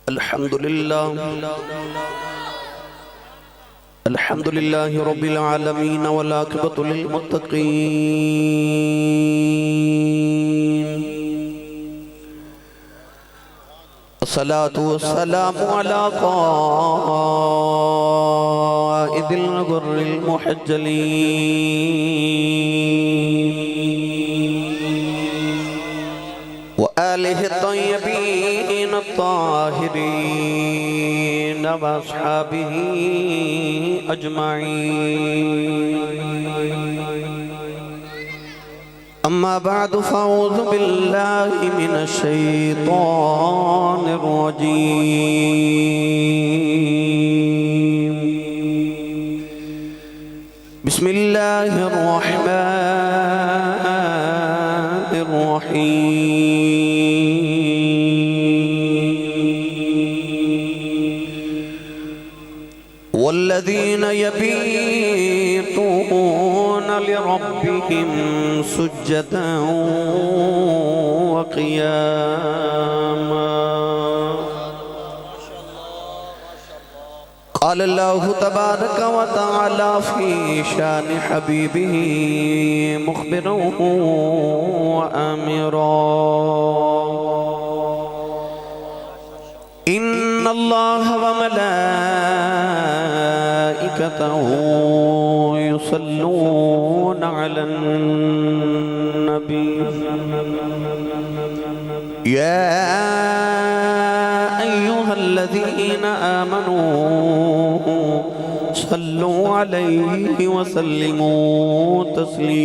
الحمد لله رب العالمين والعاقبة للمتقين الصلاة والسلام على قائد الغر المحجلين وآله الطيبين الطاهرين وأصحابه أجمعين أما بعد فأعوذ بالله من الشيطان الرجيم بسم الله الرحمن الرحيم والذين يبيتون لربهم سجدا وقياما قال الله تبارك وتعالى في شان حبيبه مخبرا وآمرا إن الله وملائكته يصلون على النبي يا أيها الذين آمنوا صلوا عليه وسلموا تسليما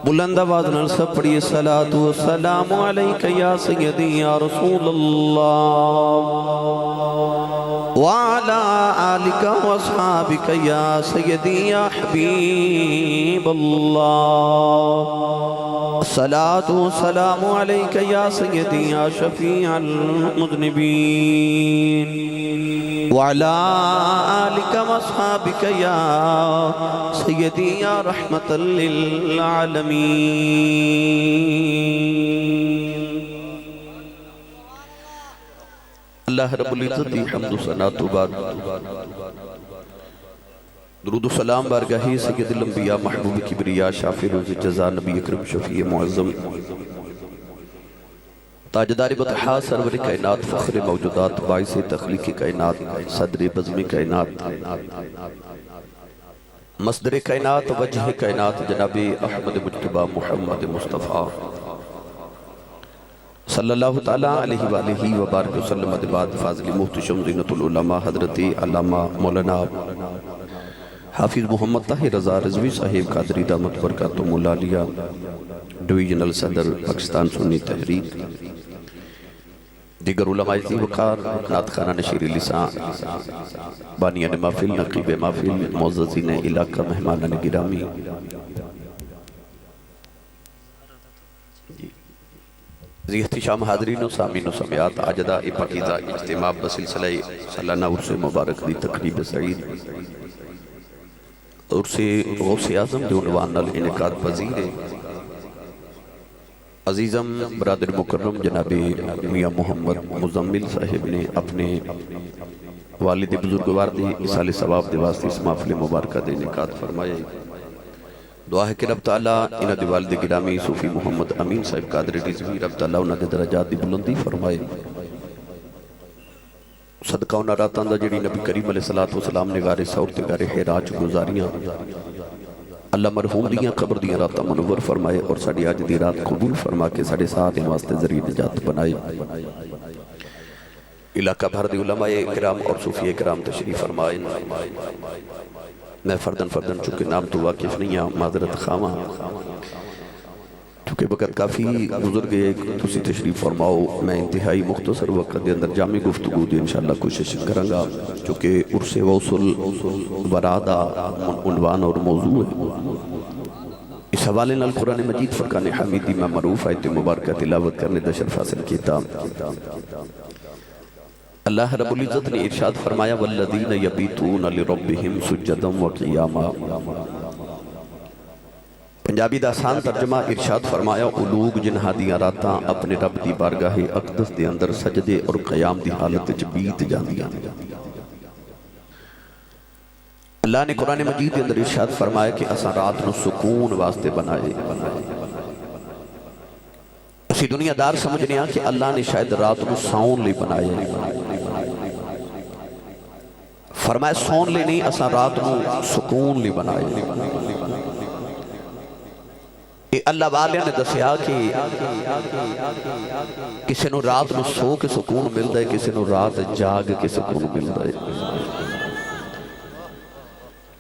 بلند آواز نال سب پڑھیے صلاۃ و سلام علیک یا سیدی یا رسول اللہ وعلى آلك واصحابك يا سيدي يا حبيب الله الصلاة والسلام عليك يا سيدي يا شفيع المذنبين وعلى آلك واصحابك يا سيدي يا رحمة للعالمين اللہ رب العزت دی حمد و ثنا تو بعد درود و سلام بارگاہی سید الانبیاء محبوب کبریا شافع روز جزا نبی اکرم شفیع معظم تاجدار بطحا سرور کائنات فخر موجودات باعث تخلیق کائنات صدر بزم کائنات مصدر کائنات وجہ کائنات جناب احمد مجتبہ محمد مصطفیٰ صلی اللہ تعالیٰ علیہ وآلہ وبارک وسلم بعد فاضل محتشم زینت العلماء حضرت علامہ مولانا حافظ محمد طاہر رضا رضوی صاحب قادری دامت برکاتہم العالیہ ڈویژنل صدر پاکستان سنی تحریک دیگر علماء ذی وقار نعت خانہ نشیر لسان بانیان محفل نقیب محفل معززین علاقہ مہمانان گرامی ذی احتشام حاضرین و سامین و سمیات آجدہ پاکیزہ اجتماع بسلسلہ سالانہ عرص مبارک دی تقریب سعید عرص غوث اعظم دی عنوان الانعقاد پذیر عزیزم برادر مکرم جناب میاں محمد مزمل صاحب نے اپنے والد بزرگوار دی اصال ثواب دی واسطے اس محفل مبارکہ دے انعقاد فرمائے دعا ہے کہ رب تعالیٰ انہ دی والد گرامی صوفی محمد امین صاحب قادر رضوی رب تعالیٰ انہ دے درجات دی بلندی فرمائے صدقہ انہ راتاں دا جڑی نبی کریم علیہ السلام نے غار سور تے غار حراج گزاریاں اللہ مرحوم دیاں قبر دیاں راتاں منور فرمائے اور ساڑی آج دی رات قبول فرما کے ساڑے ساتھ واسطے ذریعہ نجات بنائے علاقہ بھر دی علماء اکرام اور صوفی اکرام تشریف فرمائے میں فردن چونکہ نام تو واقف نہیں ہے معذرت خواہاں چونکہ وقت کافی گزر گئے تسی تشریف فرماؤ میں انتہائی مختصر وقت دے اندر جامع گفتگو دی انشاءاللہ کوشش کرنگا چونکہ عرص وصل ورادہ عنوان اور موضوع ہے اس حوالے نال قرآن مجید فرقان حمیدی میں معروف آیت مبارکہ تلاوت کرنے دا شرف حاصل کیتا اللہ رب العزت نے ارشاد فرمایا والذین یبیتون لربہم سجدا وقیاما پنجابی دا آسان ترجمہ ارشاد فرمایا او لوگ جنہاں دیاں راتاں اپنے رب دی بارگاہ اقدس دے اندر سجدے اور قیام دی حالت وچ بیت جاندیاں نے۔ اللہ نے قرآن مجید کے اندر ارشاد فرمایا کہ اساں رات نو سکون واسطے بنائے۔ اسی دنیا دار سمجھنے ہاں کہ اللہ نے شاید رات نو ساؤن لئی بنائے، فرمایا سون لئی نہیں، اساں رات نو سکون لئی بنائے۔ اللہ والے نے دسیا کہ کسی نو رات نو سو کے سکون ملدا ہے، کسی نو رات جاگ کے سکون ملدا ہے،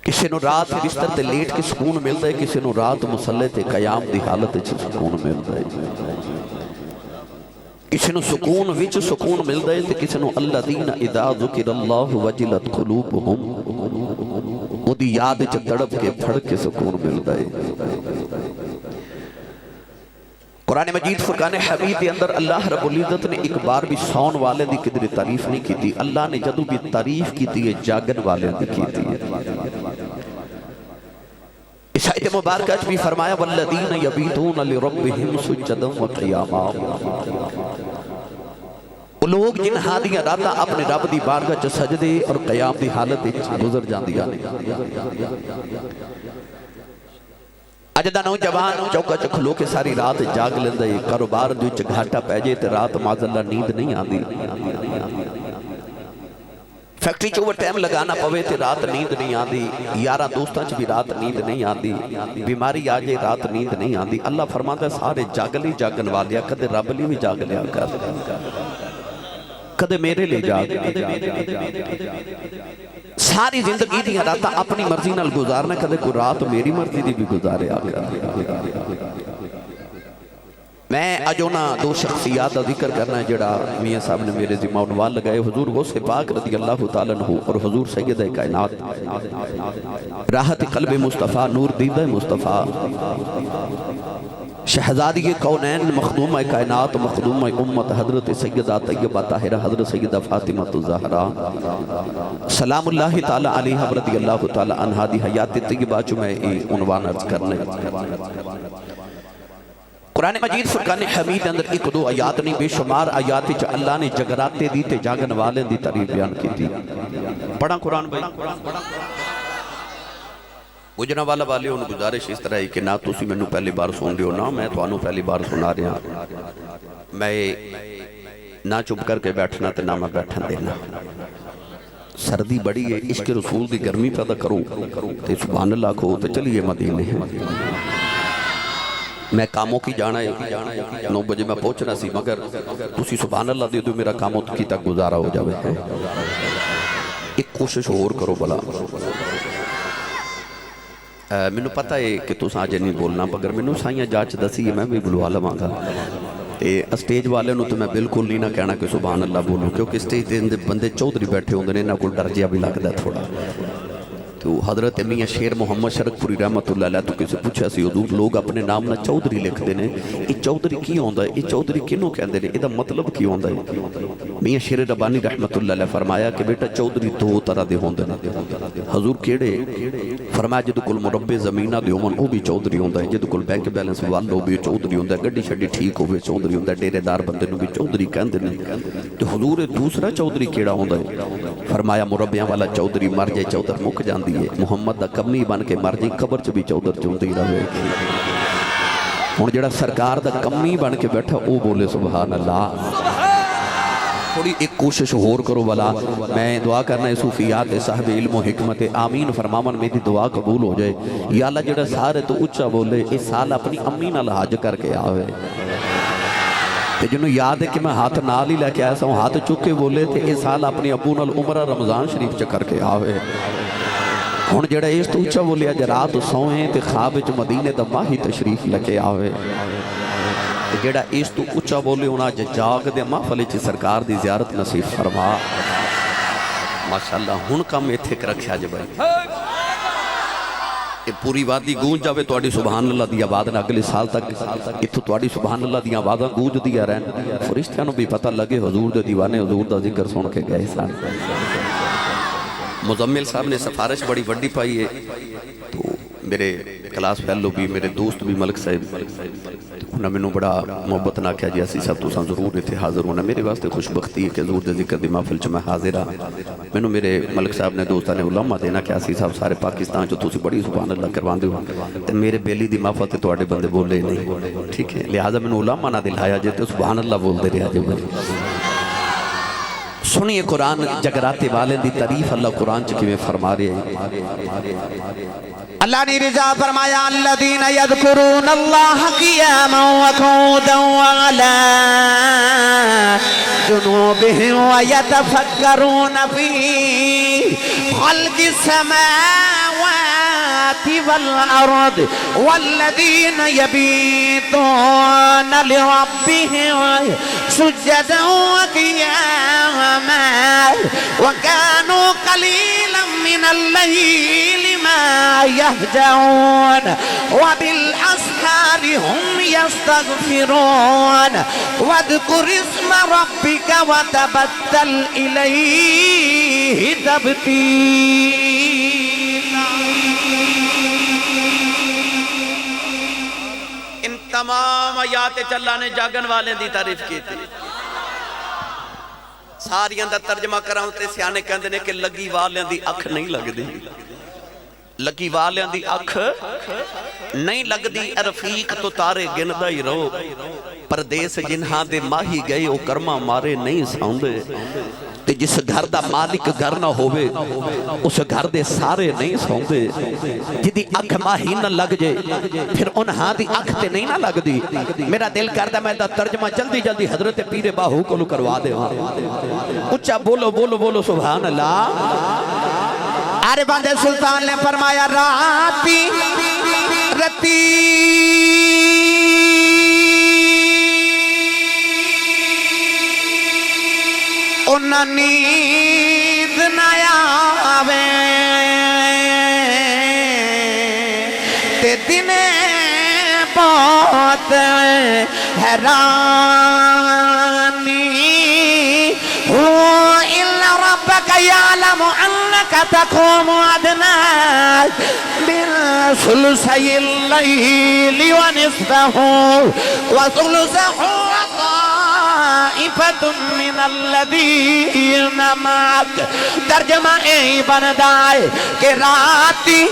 کسی نو رات بستر تے لیٹ کے سکون ملدا ہے، کسی نو رات مصلی تے قیام دی حالت وچ سکون ملدا ہے، کسی نو سکون وچ سکون ملدا ہے تے کسی نو الذین اذا ذکر اللہ وجلت قلوبہم او دی یاد وچ تڑپ کے پھڑ کے سکون ملدا ہے۔ قرآن مجید فرقان حمید کے اندر اللہ رب العزت نے ایک بار بھی سون والے دی قدر تعریف نہیں کی تھی، اللہ نے جدو بھی تعریف کی تھی جاگن والے دی کی تھی۔ اس آیت مبارکہ بھی فرمایا والذین یبیتون لربہم سجدا وقیاما، وہ لوگ جنہاں دیاں راتاں اپنے رب دی بارگاہ چ سجدے اور قیام دی حالت گزر جاندیاں نے۔ اج دا نوجوان چوکا چ کھلو کے ساری رات جاگ لیندا ہے، کاروبار دے وچ گھاٹا پے جے تے رات معاذاللہ نیند نہیں آندی، فیکٹری چ اوور ٹائم لگانا پوے تے رات نیند نہیں آندی، یاراں دوستاں چ بھی رات نیند نہیں آندی، بیماری آ جائے رات نیند نہیں آندی۔ اللہ فرماتا ہے سارے جاگلی جاگن والیا کدے رب لئی بھی جاگ لیا کر، کدے میرے لئے جاگ، ساری زندگی دی راتاں اپنی مرضی نال گزارنا، کدے کوئی رات میری مرضی دی بھی گزارے آگا۔ میں اجونا دو شخصیات کا ذکر کرنا ہے جڑا میاں صاحب نے میرے ذمہ عنوان لگائے، حضور غوث پاک رضی اللہ تعالیٰ عنہ اور حضور سید کائنات راحت قلب مصطفیٰ نور دیدہ مصطفیٰ شہزادی کونین مخدومہ کائنات مخدومہ امت حضرت سیدہ طیبہ طاہرہ حضرت سیدہ فاطمہ الزہرا سلام اللہ تعالیٰ علیہ رضی اللہ تعالیٰ عنہ دی حیات طیبہ جو میں عنوان عرض کرنے۔ قرآن مجید فرقان حمید اندر ایک دو آیات نہیں بے شمار آیات جو اللہ نے جگراتے دی تے جاگن والے دی تعریف بیان کی تھی۔ پڑھا قرآن بھائی گجرہ والا والے انہوں گزارش اس طرح ہے کہ نہ تسی میں پہلی بار سن رہے ہو نہ میں تو انہوں پہلی بار سنا رہا ہوں، میں نہ چپ کر کے بیٹھنا تے نہ میں بیٹھن دینا، سردی بڑی ہے عشق رسول دی گرمی پیدا کروں تے سبحان اللہ کو تے چلیے مدینے ہیں، میں کاموں کی جانا ہے 9 بجے میں پہنچنا سی مگر تسی سبحان اللہ دے دو میرا کاموں کی تک گزارا ہو جاوے، ایک کوشش اور کرو بلا۔ میں نے پتہ ہے کہ تو آج نہیں بولنا مگر میں نے سائیاں جاچ دسی ہے میں بھی بلوا لواں گا، اسٹیج والے نو تو میں بالکل نہیں نہ کہنا کہ سبحان اللہ بولوں، کیونکہ اسٹیج دے بندے چودھری بیٹھے ہوندے نے، انہاں کول ڈر جیا بھی لگدا تھوڑا۔ تو حضرت میاں شیر محمد شرک پوری رحمت اللہ علیہ تو کسی پوچھا سی حضور لوگ اپنے نام نہ چودھری لکھ دینے، یہ چودھری کی ہوندا ہے، یہ چودھری کنوں کہندے نے، یہ مطلب کی ہوندا ہے؟ میاں شیر ربانی رحمت اللہ علیہ فرمایا کہ بیٹا چودھری دو طرح دے ہوندے نے۔ حضور کیڑے؟ فرمایا جدو کل مربع زمینہ دے ہومن وہ بھی چودھری ہوندا ہے، جدو کل بینک بیلنس وال ہو بھی چودھری ہوندا ہے، گڈی شڈی ٹھیک ہوئے چودھری ہوندا ہے، ڈیرے دار بندے نو بھی چودھری کہندے نے۔ تو حضور دوسرا چودھری کیڑا ہوندا ہے؟ فرمایا مربیاں والا چودھری مر جائے چودھر مک جاندی ہے، محمد دا کمی بن کے مر جائیں قبر چ بھی چودھر چوندی رہے۔ ہن جڑا سرکار دا کمی بن کے بیٹھا او بولے سبحان اللہ۔ تھوڑی ایک کوشش اور کرو والا، میں دعا کرنا ہے صوفیات صاحب علم و حکمت آمین فرماون میری دعا قبول ہو جائے۔ یا اللہ جڑا سارے تو اچھا بولے اس سال اپنی امی نال حج کر کے آوے، جنہوں یاد ہے کہ میں ہاتھ نال ہی لے کے آیا ہوں، ہاتھ چک کے بولے تھے اس سال اپنی ابو نال عمرہ رمضان شریف چ کر کے آوے۔ ہن جڑا اس تو اچھا بولیا جے رات سوئیں تے خواب وچ مدینے دا ماہی تشریف لے کے آوے، جڑا اس تو اچھا بولے ہونا جے جاگ دے محفل وچ سرکار دی زیارت نصیب فرما۔ ماشاءاللہ ہن کم ایتھے رکھیا جے بھائی، کہ پوری وادی گونج جاوے تواڈی سبحان اللہ دی آواز نہ اگلے سال تک اتھوں تواڈی سبحان اللہ دی آوازاں گونج دیا رہن، فرشتیاں نوں بھی پتہ لگے حضور دے دیوانے حضور دا ذکر سن کے گئے سن۔ مزمل صاحب نے سفارش بڑی وڈی پائی ہے، تو میرے کلاس فیلو بھی میرے دوست بھی ملک صاحب انہوں نے بڑا محبت نہ کیا جی اسی صاحب تو ضرور اتنے حاضر ہونا میرے واسطے خوش بختی ہے کہ حضور دے ذکر دی محفل چ میں حاضر ہاں میں نے میرے ملک صاحب نے دوستہ نے علماء دینا کہ اسی صاحب سارے پاکستان جو تسی بڑی سبحان اللہ کرواندے ہو تے میرے بیلی دی محفل تے تواڈے بندے بولے نہیں ٹھیک ہے لہذا میں نے علماء نہ دلایا جے تے سبحان اللہ بول دے رہا جے سنیے قرآن جگراتے والے دی تعریف اللہ قرآن چکی میں فرما رہے ہیں اللہ نے رضا فرمایا الذین یذکرون اللہ قیاما وقعودا وعلا جنوبہم ویتفکرون فی خلق السماوات والارض والذین یبیتون لربہم سجدا وقیاما وكانوا قليلا من الليل ما يهجعون وبالأسحار هم يستغفرون واذكر اسم ربك وتبتل إليه تبتيلا ان تمام آیات اللہ نے جاگن والے دی تعریف کی تھی ساریاں دا ترجمہ کراؤں تے سیانے کہندے نے کہ لگی والیاں دی اکھ نہیں لگ دی لگی والیاں دی اکھ نہیں لگ دی رفیق تو تارے گندہ ہی رہو پردیس جنہاں دے ماہی گئے او کرما مارے نہیں ساؤندے تے جس گھر دا مالک گھر نہ ہوئے اس گھر دے سارے نہیں سوندے جدی اکھ ماہی نہ لگ جے پھر انہاں دی اکھ تے نہیں نہ لگ دی میرا دل کردہ میں دا ترجمہ جلدی جلدی حضرت پیر باہو کو کروا دے اچھا بولو بولو بولو سبحان اللہ آرے باندے سلطان نے فرمایا راتی رتی انہاں نیند نہ آوے تے دنے بہت حیرانی ہو الا ربک یعلم انک تقوم ادنی من ثلثی اللیل ونصفہ وثلثہ طائفة من الذین معک ترجمہ اے بندائے کہ راتی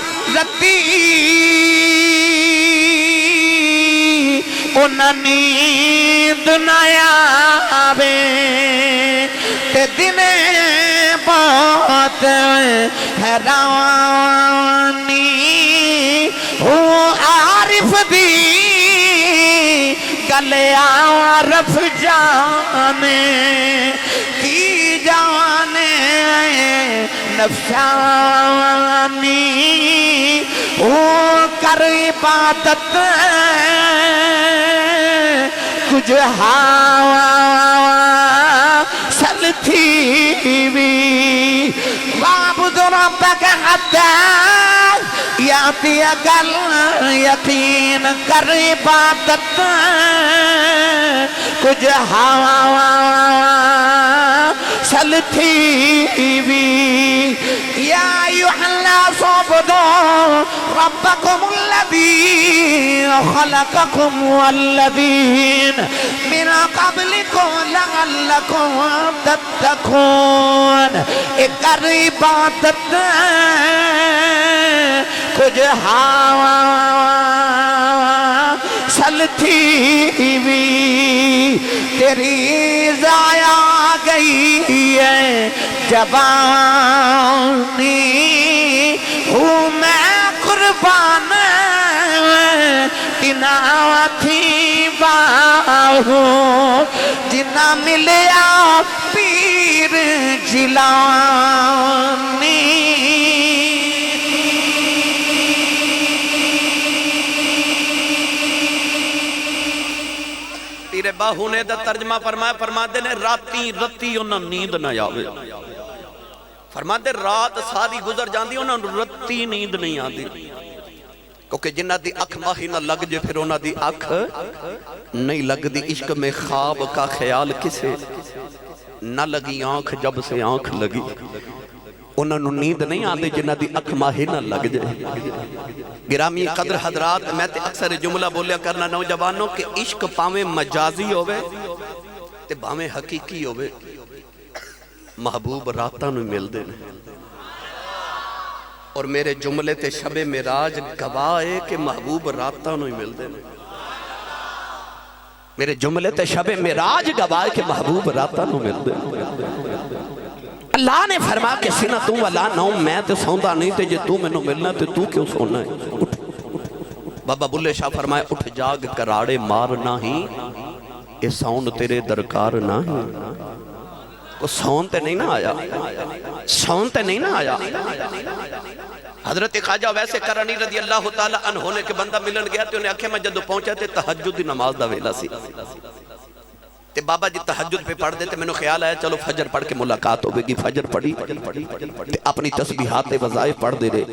انہاں نیند نہ آوے تے دنے بہت حیرانی ہو عارف دی گلے عارف جانے کی جانے نفسانی ہو کر عبادت کچھ سلتی بھی وَعْبُدُ رَبَّكَ حَتَّى يَأْتِيَكَ الْيَقِينُ کر عبادت کچھ سلتی بھی یا ایوہ الناس اعبدوا ربکم الذی خلقکم والذین من قبلکم لعلکم تتقون کر عبادت کچھ سلتی بھی تیری ضائع گئی ہے جوانی ہوں میں قربان تینا تھی باہو جنا ملیا پیر جیلانی پیر باہو نے دا ترجمہ فرماتے نے راتی انہاں نیند نہ آوے فرماتے رات ساری گزر جاندی انہاں رتی نیند نہیں آندی کیونکہ جنہ دی اکھ ماہی نہ لگ جے پھر انہاں دی اکھ نہیں لگ دی عشق میں خواب کا خیال کسے نہ لگی آنکھ جب سے آنکھ لگی انہوں نے نیند نہیں آندے جنہ دی اکھ ماہی نہ لگ جائے۔ گرامی قدر حضرات، میں تے اکثر جملہ بولیا کرنا نوجوانوں کہ عشق پاویں مجازی ہوئے تے باویں حقیقی ہوئے، محبوب راتاں نو مل دے نے۔ اور میرے جملے تے شب معراج گواہ ہے کہ محبوب راتاں نو مل دے نے۔ میرے جملے تے شب معراج گواہ ہے کہ محبوب راتاں نو مل دے نے۔ اللہ نے فرمایا کہ سینہ توں والا نوم میں تے سوندا نہیں تے جے تو میں نو ملنا تے تو کیوں سونا ہے؟ اٹھ۔ بابا بلے شاہ فرمایا اٹھ جاگ کراڑے مارنا ہی، اے سون تیرے درکار نہ ہی۔ کو سون تے نہیں نہ آیا، سون تے نہیں نہ آیا۔ حضرت خواجہ ویسے کرانی رضی اللہ تعالیٰ عنہ ہونے کے بندہ ملن گیا تے انہیں آکھے میں جدو پہنچا تے تہجد دی نماز دا ویلا سی تے بابا جی تہجد پہ پڑھ دیتے، میں نے خیال آیا چلو فجر پڑھ کے ملاقات ہوئے گی۔ فجر پڑھی تے اپنی تسبیحات وظائف پڑھ دے رہے،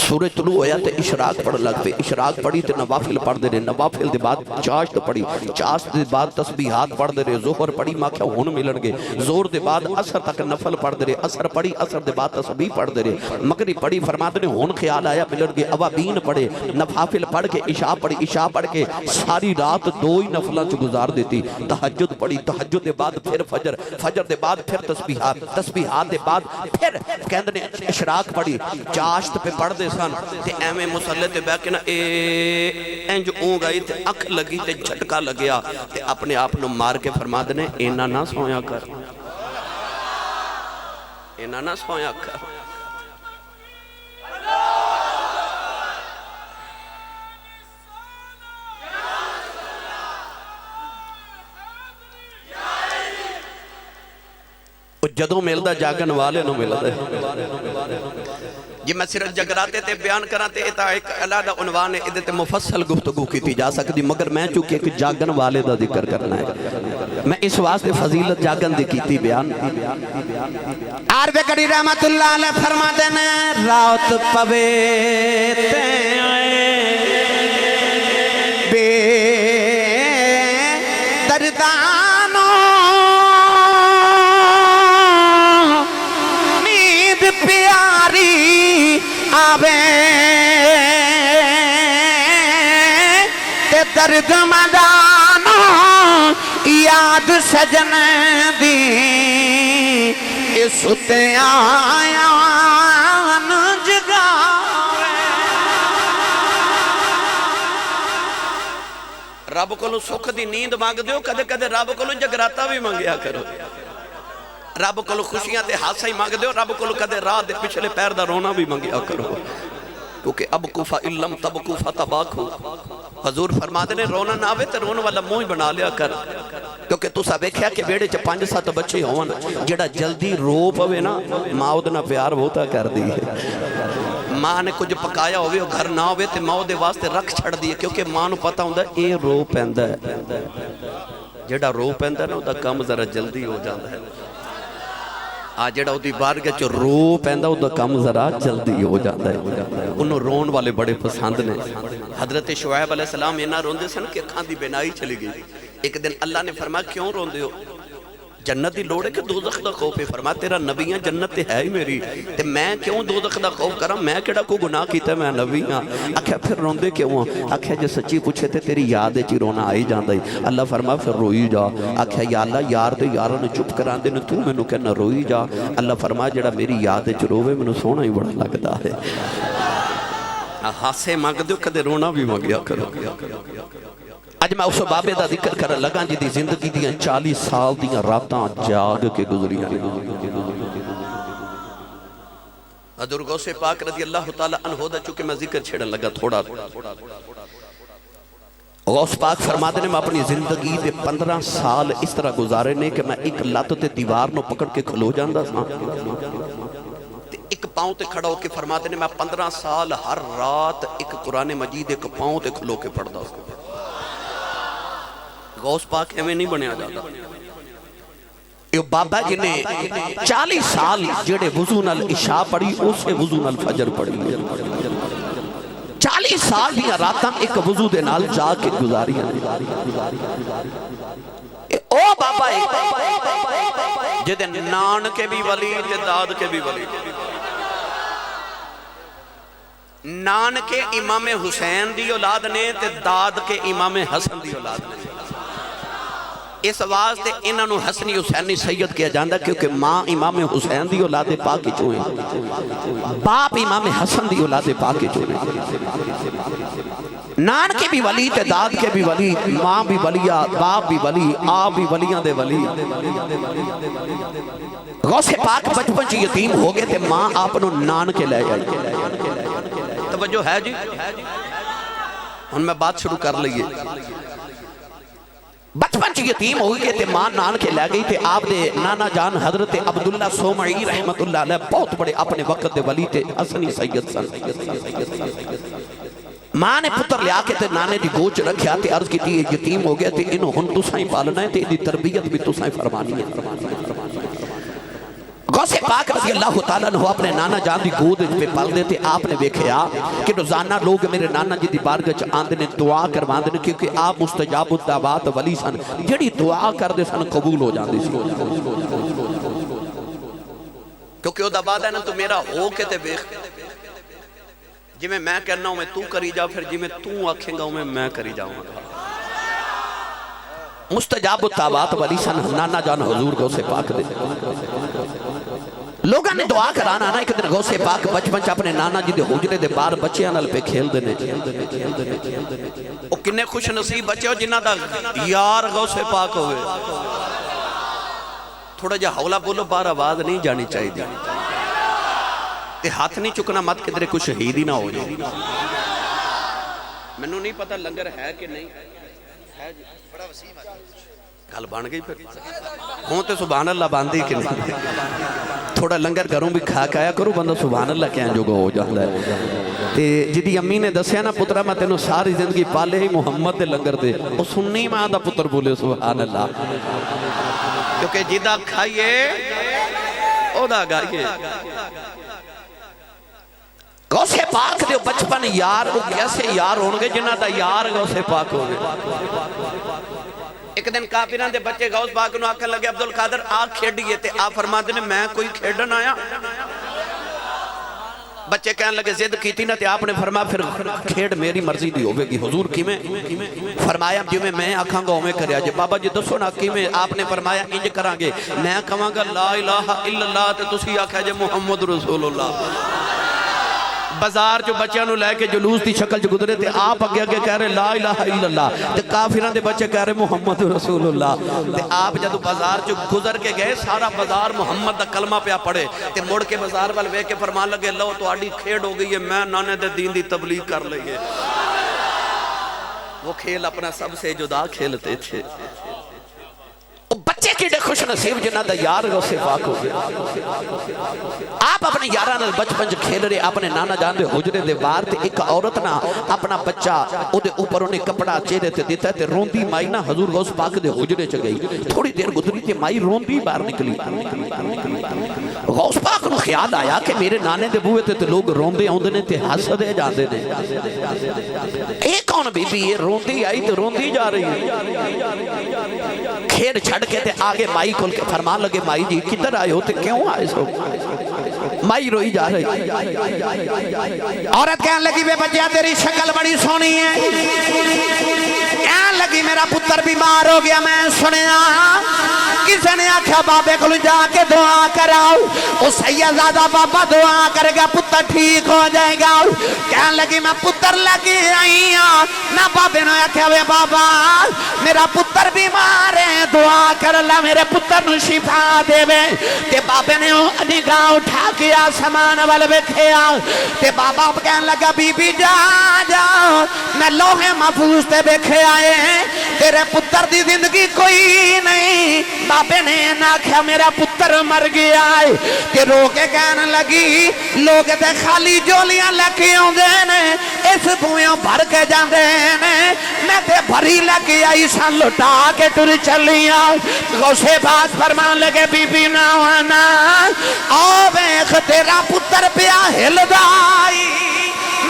سورج طلوع ہویا تے اشراق پڑھ لگ پہ، اشراق پڑھی تے نوافل پڑھ دے رہے، نوافل دے بعد چاشت پڑھی، چاشت دے بعد تسبیحات پڑھ دے رہے، ظہر پڑھی ماں کیا ہون ملن گے، زور دے بعد اثر تک نفل پڑھ دے رہے، اثر پڑھی، اثر دے بعد تسبیح پڑھ دے رہے، مغرب پڑھی، فرماتے نے ہون خیال آیا ملن گے، اوابین پڑھے، نوافل پڑھ کے عشاء پڑھی، عشاء پڑھ کے ساری رات دو ہی نفلہ چ گزار دیتی، تہجد پڑھی، تہجد دے بعد پھر فجر، فجر دے بعد پھر تسبیحات، تسبیحات دے بعد پھر کہندے نے اشراق پڑھی، چاشت پہ پڑھ دے سن تے ایویں مصلی تے بیٹھ کے نا انج اونگ آئی تے اکھ لگی تے جھٹکا لگیا تے اپنے آپ نو مار کے فرما دے نے اینا نہ سویا کر، اینا نہ سویا کر۔ جدوں ملدا جاگن والے نو ملدا ہے۔ جی میں صرف جگراتے تے بیان کراتے اتا ایک علیحدہ عنوان ہے، ادھے تے مفصل گفتگو کی جا سکتی، مگر میں چونکہ ایک جاگن والے دا ذکر کرنا ہے، میں اس واسطے فضیلت جاگن دی کیتی بیان۔ عارف کڑی رحمت اللہ علیہ فرما دینے رات پوے تے بے دردانوں نیند پیاری آوے تے درد مدانوں یاد سجن دی اس تے آیا رب کو سکھ دی نیند مانگ دیو، کدے کدے رب کو جگراتا بھی مانگیا کرو، رب کو خوشیاں تے ہاسا ہی مانگ دیو، رب کو کدے رات دے پچھلے پیر دا رونا بھی مانگیا کرو، کیونکہ ابکو فَإِلَّمْ تَبْكُوا فَتَبَاكُوا، حضور فرما دے نے رونا نہ آوے تے رونا والا موہ بنا لیا کر، کیونکہ تو سا بیکھیا کہ بیڑے چا 5-7 بچے ہون، جڑا جلدی رو پوے نا ماں ادنا پیار ہوتا کر دی ہے، ماں نے کچھ پکایا ہوئے اور گھر نہ ہوئے تے ماں دے واسطے رکھ چھڑ دیئے، کیونکہ ماں نو پتا ہوں دا اے رو پہندہ ہے، جڑا رو پہندہ ہے نا دا کام ذرا جلدی ہو جاندہ ہے، جڑا او دی بارگاہ چو رو پہندہ او دا کام ذرا جلدی ہو جاندہ ہے، انہوں رون والے بڑے پسند نے۔ حضرت شعیب علیہ السلام اینا روندے سن کہ کھاں دی بینائی چلی گئی، ایک دن اللہ نے فرمایا کیوں روندے ہو؟ جنت دی لوڑے کہ دوزخ دا خوف ہے، فرمایا تیرا نبیاں جنت تے ہے ہی میری، تے میں کیوں دوزخ دا خوف کرا، میں کیڑا کو گناہ کیتا میں نبیاں، آکھیا پھر روندے کیوں؟ آکھیا جے سچی پوچھے تے تیری یاد چی رونا آئی جاندہ ہی، اللہ فرمایا پھر روئی جا، آکھیا یا اللہ یار دے یاروں چپ کران دے نے تو میں نو کہنا روئی جا، اللہ فرمایا جڑا میری یاد چ روے میں نو سونا ہی بڑا لگتا ہے، ہاسے مانگ دیو کدے رونا بھی مانگیا کرو۔ آج میں اس بابے دا ذکر کر لگا جی دی زندگی دیاں 40 سال دیاں راتاں جاگ کے گزریاں، حضور غوث پاک رضی اللہ تعالیٰ عنہ دا چونکہ میں ذکر چھڑن لگا تھوڑا، غوث پاک فرما دے نے میں اپنی زندگی دے 15 سال اس طرح گزارے نے کہ میں ایک لات تے دیوار نو پکڑ کے کھلو جاندہ سا، ایک پاؤں تے کھڑا ہو کے فرما دے نے میں 15 سال ہر رات ایک قرآن مجید ایک پاؤں تے کھلو کے پڑھ دا سا۔ غوث پاک ہمیں نہیں بنیا جاتا، یہ بابا جنہیں 40 سال جڑے وضو نال عشاء پڑھی اسے وضو نال فجر پڑھی، 40 سال دیا راتاں ایک وضو دے نال جا کے گزاری ہیں۔ او بابا جدے نان کے بھی ولی تے داد کے بھی ولی نان کے امام حسین دی اولاد نے تے داد کے امام حسن دی اولاد نے اس واسطے انہاں نو حسنی حسینی سید کیا جاندہ کیونکہ ماں امام حسین دی اولاد پاک چوئیں باپ امام حسن دی اولاد پاک چوئیں نان کے بھی ولی تے داد کے بھی ولی ماں بھی ولیہ باپ بھی ولی آپ بھی ولیاں دے ولی غوث پاک بچپن چی یتیم ہو گئے تے ماں آپنو نان کے لے گئے توجہ ہے جی ان میں بات شروع کر لئیے بچپن چی یتیم ہو گئے تے ماں نان کے لے گئی تے آپ دے نانا جان حضرت عبداللہ سومعی رحمت اللہ علیہ بہت بڑے اپنے وقت دے ولی تے حسنی سید سن ماں نے پتر لیا کے تے نانے دی گوچ رکھیا تے عرض کی تی یتیم ہو گیا تے انہوں ہن تسائیں پالنا ہے تے دی تربیت بھی تسائیں فرمانی ہے غوث پاک رضی اللہ تعالیٰ نے اپنے نانا جان دی گود پہ پل دیتے آپ نے دیکھیا کہ روزانہ لوگ میرے نانا جی دی بارگاہ آندے نے دعا کرواندے نے کیونکہ آپ مستجاب الدعوات ولی سن جڑی دعا کر دے سن قبول ہو جاندے سن کیونکہ وہ دعوات ہے نا تو میرا ہو کے تے بیخ جی میں کہنا ہوں میں تو کری جاؤ پھر جی میں تو آکھیں گا ہوں میں کری جاؤں گا مستجاب الدعوات ولی سن نانا جان حضور غوث پاک دے لوگاں نے دعا کرانا نا ایک دن غوث پاک بچپن چ اپنے نانا جی دے حجرے دے بار بچیاں نال پہ کھیل دینے او کنے خوش نصیب بچے ہو جنہ دا یار غوث پاک ہوئے تھوڑا جا حولا بولو بار آواز نہیں جانی چاہی دی تے ہاتھ نہیں چکنا مت کدرے کچھ شہید ہی نہ ہو جائے میں نو نہیں پتا لنگر ہے کہ نہیں ہے جی بڑا وسیم ہے گل بان گئی پھر ہوں تے سبحان اللہ باندھی کہ نہیں تھوڑا لنگر گھروں بھی کھا کھایا کرو بندہ سبحان اللہ کیا جو گو ہو جاتا ہے تے جدی امی نے دسیا نا پترہ میں تینوں ساری زندگی پالے ہی محمد دے لنگر دے وہ سننی ماں دا پتر بولے سبحان اللہ کیونکہ جدہ کھائیے او دا گائیے غوث پاک دے بچپن یار وہ کیسے یار ہونگے جنہ دا یار غوث پاک ہوگے ایک دن کافران دے بچے غوث پاک نو آکھن لگے عبدالقادر آگ کھیڑیے تے آپ فرما دینے میں کوئی کھیڑن آیا بچے کہنے لگے زد کیتی نا تے آپ نے فرما پھر کھیڑ میری مرضی دی ہوئے گی حضور کی فرمایا جو میں آکھاں گا ہمیں کریا جے بابا جی دسو نا کی آپ نے فرمایا انج کران گے میں کہاں گا لا الہ الا اللہ تے تسی آکھا جے محمد رسول اللہ بازار جو بچیاں نو لے کے جلوس دی شکل جو گزرے تھے آپ اگے اگے کہہ رہے لا الہ الا اللہ تے کافران دے بچے کہہ رہے محمد رسول اللہ تے آپ جدو بازار جو گزر کے گئے سارا بازار محمد دا کلمہ پہ پڑے تے مڑ کے بازار والوے کے فرمان لگے لو تو آڈی کھیڑ ہو گئی ہے میں نانے دے دین دی تبلیغ کر لئیے وہ کھیل اپنا سب سے جدا کھیلتے تھے بچے کی خوش نصیب جنہ دا یار غوث پاک ہو گیا آپ اپنے یاران بچپن جو کھیل رہے اپنے نانا جان دے حجرے دے بار تے ایک عورت نا اپنا بچہ او دے اوپر انہیں کپڑا چہرے تے دیتا ہے تے روندی مائی نا حضور غوث پاک دے حجرے چ گئی تھوڑی دیر گزری تے مائی روندی بار نکلی غوث پاک نو خیال آیا کہ میرے نانے دے بوئے تے لوگ روندے آندے نے تے حسدے جاندے نے ایک کون بی بی یہ روندی آئی تے روندی جا رہی ہے کھیڑ چھڑ کے تے آگے مائی کھول کے فرمان لگے مائی جی کدھر آئے ہوتے کیوں آئے سو مائی روئی جا رہی عورت کہنے لگی بے بچیا تیری شکل بڑی سونی ہے کہنے لگی میرا پتر بیمار ہو گیا میں سنیا کسی نے آکھا بابے کو جا کے دعا کراؤ او سیدزادہ بابا دعا کرے گا پتر ٹھیک ہو جائے گا کہنے لگی میں پتر لگی آئی ہوں نہ بابے نے آکھا وے بابا میرا پتر بیمار ہے دعا کر اللہ میرے پتر نو شفا دے وے تے بابے نے نگاہ اٹھا کے آسمان والے بیٹھیا تے بابا کہنے لگا بی بی جا جا میں لوہے محفوظ تے بیٹھے آئے تیرے پتر دی زندگی کوئی نہیں بابے نے نہ کہا میرا پتر مر گیا ہے تے رو کے کہنے لگی لوگ تے خالی جولیاں لکھی ہوں دینے اس بوئیوں بھر کے جان دینے میں تے بھری لگی آئی سان لٹا کے ٹر چلیاں غوث پاک فرمان لگے بی بی نہ ہونا آویخ تیرا پتر پیا ہل دائی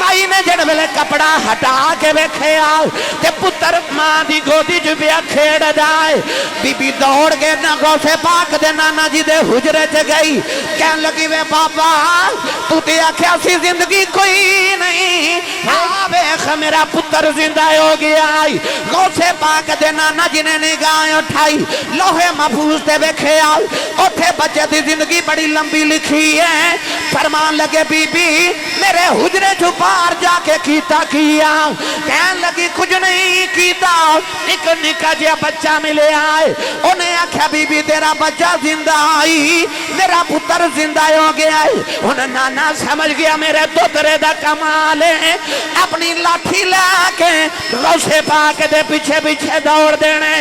مائی نے جڑ ویلے کپڑا ہٹا کے ویکھے آؤ تے پتر ماں دی گودی جو بیا کھیڑ جائے بی بی دوڑ کے نہ غوث پاک دے نانا جی دے حجرے چ گئی کہن لگی وے بابا تو تے آکھیا سی زندگی کوئی نہیں ویکھ میرا پتر زندہ ہو گیا غوث پاک دے نانا جی نے نگاہ اٹھائی لوہے محفوظ تے ویکھے آؤ اوتھے بچے دی زندگی بڑی لمبی لکھی ہے فرمان لگے بی بی میرے حجرے چھپار جا کے کیتا کیا کہن لگی کچھ نہیں کیتا ایک نکا جیا بچہ ملے آئے انہیں آکھیا بی بی تیرا بچہ زندہ آئی میرا پتر زندہ ہو گیا ہے انہیں نانا سمجھ گیا میرے دوترے دا کمال ہے اپنی لاٹھی لا کے غوث پاک دے پیچھے پیچھے دوڑ دینے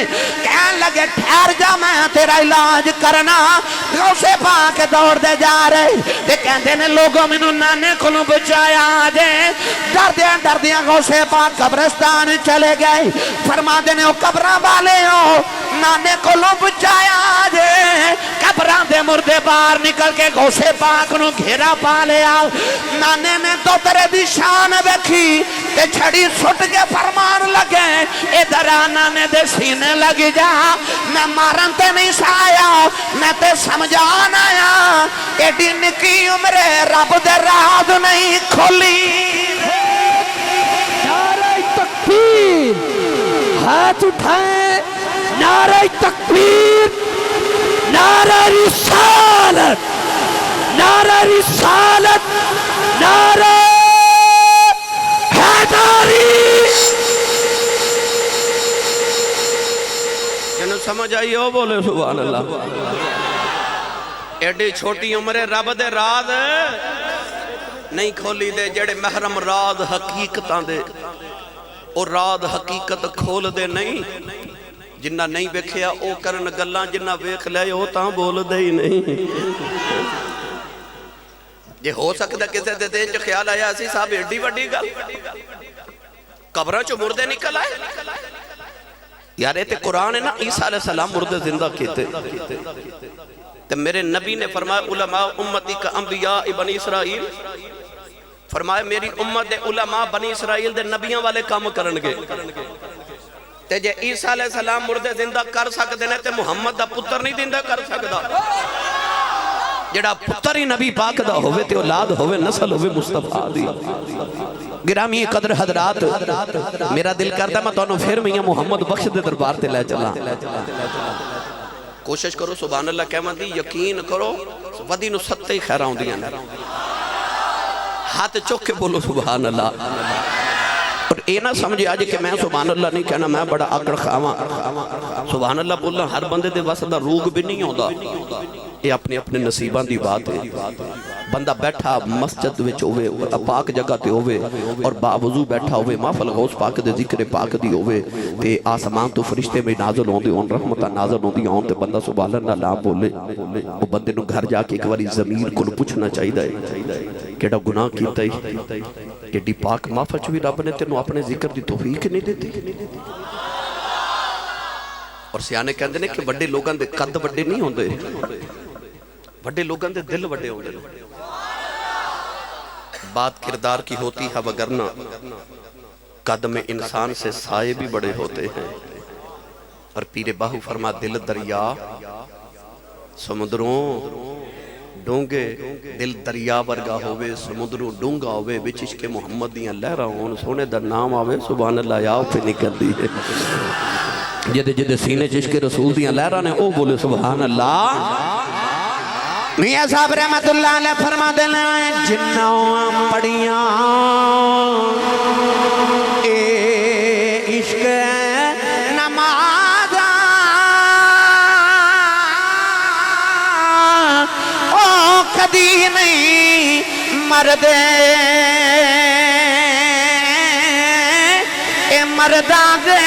کہن لگے ٹھہر جا میں تیرا علاج کرنا غوث پاک دوڑ دے جا رہے تے کہندے نے لوگوں منو نانے کولوں بچایا آجے ڈر دیاں غوث پاک قبرستان چلے گئے فرما دینے او قبران والے ہو نانے کولوں بچایا آجے قبران دے مردے باہر نکل کے غوث پاک نو گھیرا پا لیا نانے نے تو ترے دی شان ویکھی تے چھڑی سٹ کے فرمان لگے ادھر نانے دے سینے لگی جا میں مارن تے نہیں سایا میں تے سمجھان آیا ایڈی نکی عمرے رب دے راز نہیں کھولی نعرہ تکبیر ہاتھ اٹھائیں نعرہ تکبیر نعرہ رسالت نعرہ رسالت نعرہ حیداری جنہوں سمجھ آئی ہو بولے سبحان اللہ ایڈی چھوٹی عمرے رب دے راز نہیں کھولی دے جڑے محرم راز حقیقتاں دے اور راز حقیقت کھول دے نہیں جنہ نہیں بیکھیا او کرن گلاں جنہ بیکھ لے او تاں بول دے ہی نہیں یہ ہو سکتا کسے دے دین جو خیال آیا اسی صاحب ایڈی وڈی گل قبران چو مردے نکل آئے یار تے قرآن ہے نا عیسیٰ علیہ السلام مردے زندہ کیتے تو میرے نبی نے فرمایا علماء امتی کا انبیاء بنی اسرائیل فرمایا میری امت دے علماء بنی اسرائیل دے نبیاں والے کام کرنگے تے جے عیسیٰ علیہ السلام مردے زندہ کر سکتے ہیں تے محمد دا پتر نہیں زندہ کر سکتا جڑا پتر ہی نبی پاک دا ہوئے تے اولاد ہوئے نسل ہوئے مصطفیٰ دی گرامی قدر حضرات میرا دل کرتا میں تو انہوں پھر میاں محمد بخش دے دربار تے لے چلا کوشش کرو سبحان اللہ کہمہ دی یقین کرو ودی نو ستے ہی خیراؤں دیا ہاتھ چوک کے بولو سبحان اللہ اور اے نہ سمجھے آج کہ میں سبحان اللہ نہیں کہنا میں بڑا آکڑ خواہ سبحان اللہ بولنا ہر بندے دے واسطہ روگ بھی نہیں ہوتا یہ اپنے اپنے نصیبان دی بات ہے بندہ بیٹھا مسجد وچ ہوئے پاک جگہ تے ہوئے اور باوضو بیٹھا ہوئے محفل غوث پاک دے ذکر پاک دی ہوئے تے آسمان تو فرشتے میں نازل ہوندے ان رحمتہ نازل ہوندی ہوں تے بندہ سبحان اللہ لا بولے وہ بندے نو گھر جا کے ایک باری ضمیر کو پوچھنا چاہیے کیڑا گناہ کیتا ہی کیڑی پاک محفل چ بھی رب نے تینوں اپنے ذکر دی توفیق نہیں دیتی اور سیانے کہندے نے کہ بڑے لوگاں دے قد بڑے نہیں ہوندے بڑے لوگاں دے دل بڑے ہوندے بات کردار کی ہوتی ہے وگرنہ قد میں انسان سے سائے بھی بڑے ہوتے ہیں اور پیر باہو فرما دل دریا سمندروں ڈونگے دل دریا ورگا ہوئے سمندروں ڈونگا ہوئے بچش کے محمد دیاں لہرہ ہون سونے در نام آوے سبحان اللہ یا پہ نکل دی ہے جدے جدے سینے چشک رسول دیاں لہرہ نے او بولے سبحان اللہ میاں صاحب رحمت اللہ علیہ فرما دینے جنوں پڑیاں اے عشق نماز او کدی نہیں مردے اے مردان دے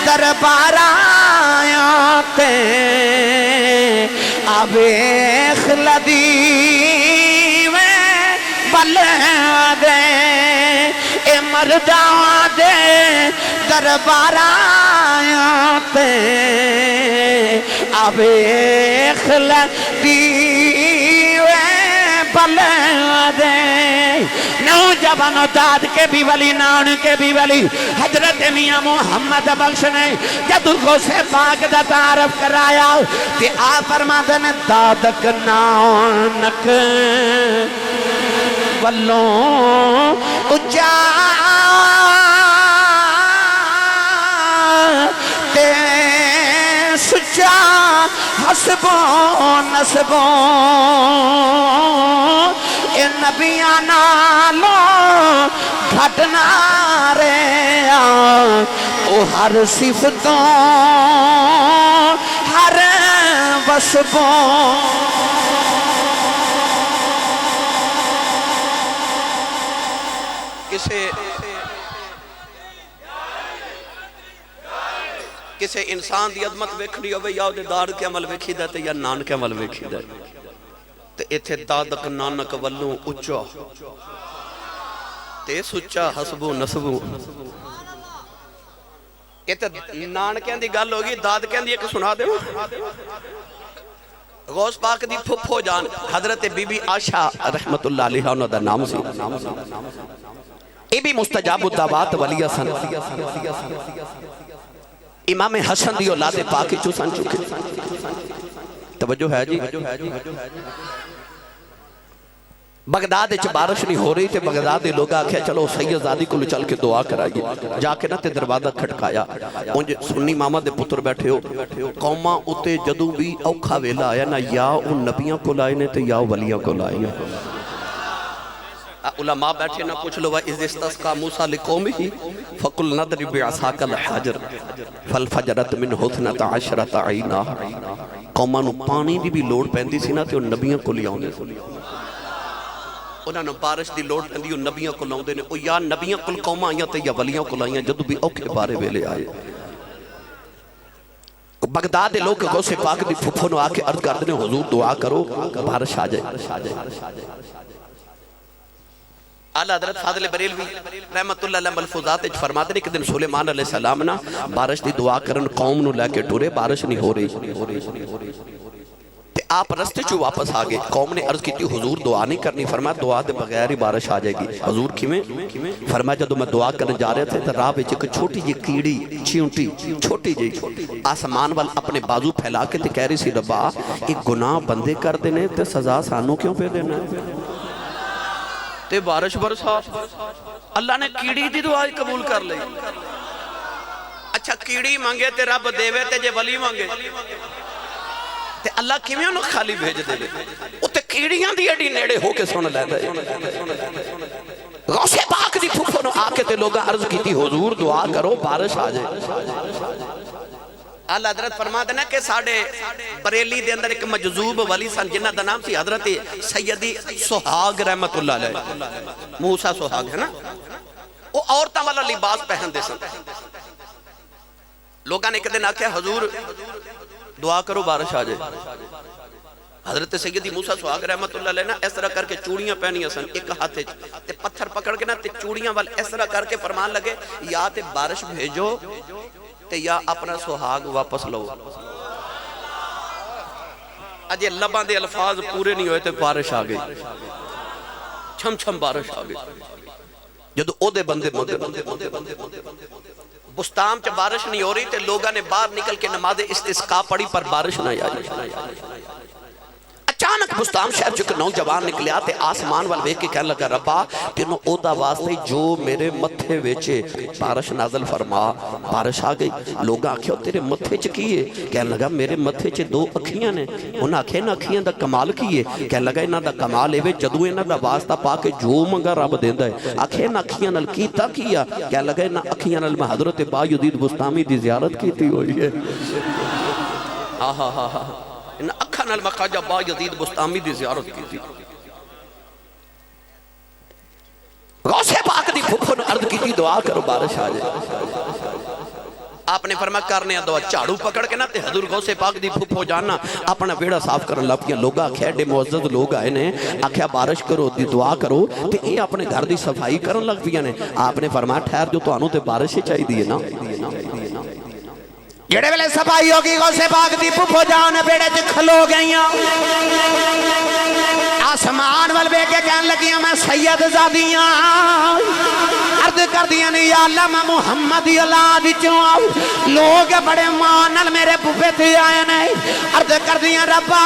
دربار آیاتے ابیخ لدی میں بلے دے اے مردان دے دربار آیاتے ابیخ لدی میں والے دے نوجوان داد کے بھی ولی نان کے بھی ولی حضرت میاں محمد بخش نے جب غوث پاک دا تعارف کرایا تے آ فرماتے نے دادک نانک والوں اچا تے سچا حسبوں نسبوں اے نبیاں نالوں گھٹنا رہے او ہر صفتوں ہر وصفوں کسے انسان دی عظمت ویکھنی ہوئے یا دے دار کے عمل ویکھی دے یا نان کے عمل ویکھی دے تے ایتھے دادک نانک والوں اچا تے سچا حسبو نسبو ایتھے نان کہن دی گل ہوگی داد کہن دی ایک سنا دے غوث پاک دی پھپھو جان حضرت بی بی عائشہ رحمت اللہ علیہ انہوں دا نام سی اے بھی مستجاب الدعوات ولیہ سن امام حسن دی اولاد پاکی چو سن چکے توجہ ہے جی بغداد اچھ بارش نہیں ہو رہی تھے بغداد لوگ آکھیا چلو سید زادی کو چل کے دعا کرائیے جا کے نہ تے دروازہ کھٹکایا انجھے سنی ماما دے پتر بیٹھے ہو قوماں اتے جدو بھی اوکھا ویلا آیا نا یا ان نبیاں کو لائے نے تے یا ولیاں کو لائے علماء بیٹھے نہ پوچھ لو اِذ استسقا موسیٰ لقومہ فقل نضرب بعصاک الحجر فالفجرت من حسنۃ عشرۃ عینا قوماں نو پانی دی بھی لوڑ پیندی سی نا تے ان نبیاں کو لے آوندے انہاں نو بارش دی لوڑ پیندی ان نبیاں کو لاؤندے نے او یا نبیاں کل قوماں آئیاں تے یا ولیاں کو لائیاں جدو بھی اوکھے بارے ویلے آئے بغداد لوگ غوث پاک دی پھپھو نو آکے عرض کر دینے حضور دعا کرو بارش آ جائے اعلیٰ حضرت فاضل بریلوی رحمت اللہ علیہ ملفوظات فرماتے ہیں کہ دن سلیمان علیہ السلام نا بارش دی دعا کرن قوم نو لے کے ٹورے بارش نہیں ہو رہی آپ رستے چو واپس آگے قوم نے عرض کی تھی حضور دعا نہیں کرنی فرمایا دعا دے بغیر ہی بارش آ جائے گی حضور کیویں فرمایا جب میں دعا کرنے جا رہے تھے تو راہ وچ ایک چھوٹی جی کیڑی چیونٹی چھوٹی جی آسمان وال اپنے بازو پھیلا کے تے کہہ رہی سی ربا ایک گناہ بندے کر دینے تے سزا سانوں کیوں پہ دینا تے بارش برسا اللہ نے کیڑی دی دعا قبول کر لئی اچھا کیڑی مانگے تے رب دیوے تے جے ولی مانگے تے اللہ کیویں انہوں خالی بھیج دے لے او تے کیڑیاں دی اڈی نیڑے ہو کے سن لے دے غوث پاک دی پھپھو نو آ کے تے لوگاں عرض کی تھی حضور دعا کرو بارش آ جائے اللہ حضرت فرما دینا کہ ساڑھے بریلی دے اندر ایک مجذوب ولی سن جنہ دا نام سی حضرت سیدی سہاگ رحمت اللہ علیہ موسیٰ سہاگ ہے نا وہ عورتاں والا لباس پہن دے سن لوگاں نے ایک دن آکھیا حضور دعا کرو بارش آ جائے حضرت سیدی موسیٰ سہاگ رحمت اللہ علیہ نا اس طرح کر کے چوڑیاں پہنیاں سن ایک ہاتھے تے پتھر پکڑ کے نا تے چوڑیاں وال اس طرح کر کے فرمان لگے یا تے بارش بھیجو تے یا اپنا سہاگ واپس لو اجے لباں دے الفاظ پورے نہیں ہوئے تے بارش آ گئی چھم چھم بارش آ گئی جدو او دے بندے بستام چا بارش نہیں ہو رہی تے لوگاں نے باہر نکل کے نماز استسقاء پڑھی پر بارش نہیں آئی اچانک بستام شہر چکے نوجوان نکلیا تے آسمان وال ویکھ کے کہنے لگا ربا تینوں اودا واسطے جو میرے متھے ویچے بارش نازل فرما بارش آ گئی لوگ آکھیا تیرے متھے چ کیے کہنے لگا میرے متھے چ دو اکھیاں نے انہاں آکھیا نہ اکھیاں دا کمال کیے کہنے لگا انہاں دا کمال اے جدوں انہاں دا واسطہ پا کے جو منگا رب دیندا ہے آکھیا نہ اکھیاں نال کیتا کیا کہنے لگا نہ اکھیاں نال میں حضرت بایزید بستامی دی زیارت کیتی ہوئی ہے آہا ہا ہا ان اکھاں نال مخاجہ بایزید بستامی دی زیارت کی تھی غوث پاک دی پھپھو نے عرض کی تھی دعا کرو بارش آ جائے آپ نے فرمایا کرنے دعا چاڑو پکڑ کے نہ تے حضور غوث پاک دی پھپھو جاننا اپنا بیڑا صاف کرن لگ پیا لوگ آکھیا ایڈے معزز لوگ آئے نے آکھیا بارش کرو دی دعا کرو تے اے اپنے گھر دی صفائی کرن لگ پیا نے آپ نے فرمایا ٹھہر جو تانوں تے بارش ہی چاہی دیئے نا جڑے ویلے صفائی ہوگی غوث پاک دی پھپھو جان بیڑے چ کھلو گئیاں آسمان وال ویکھ کے کہن لگیاں میں سید زادیاں عرض کر دیاں نے یا اللہ میں محمد دی اولاد چوں لوگ بڑے مان نال میرے بوبے تے آئے نے عرض کر دیاں ربا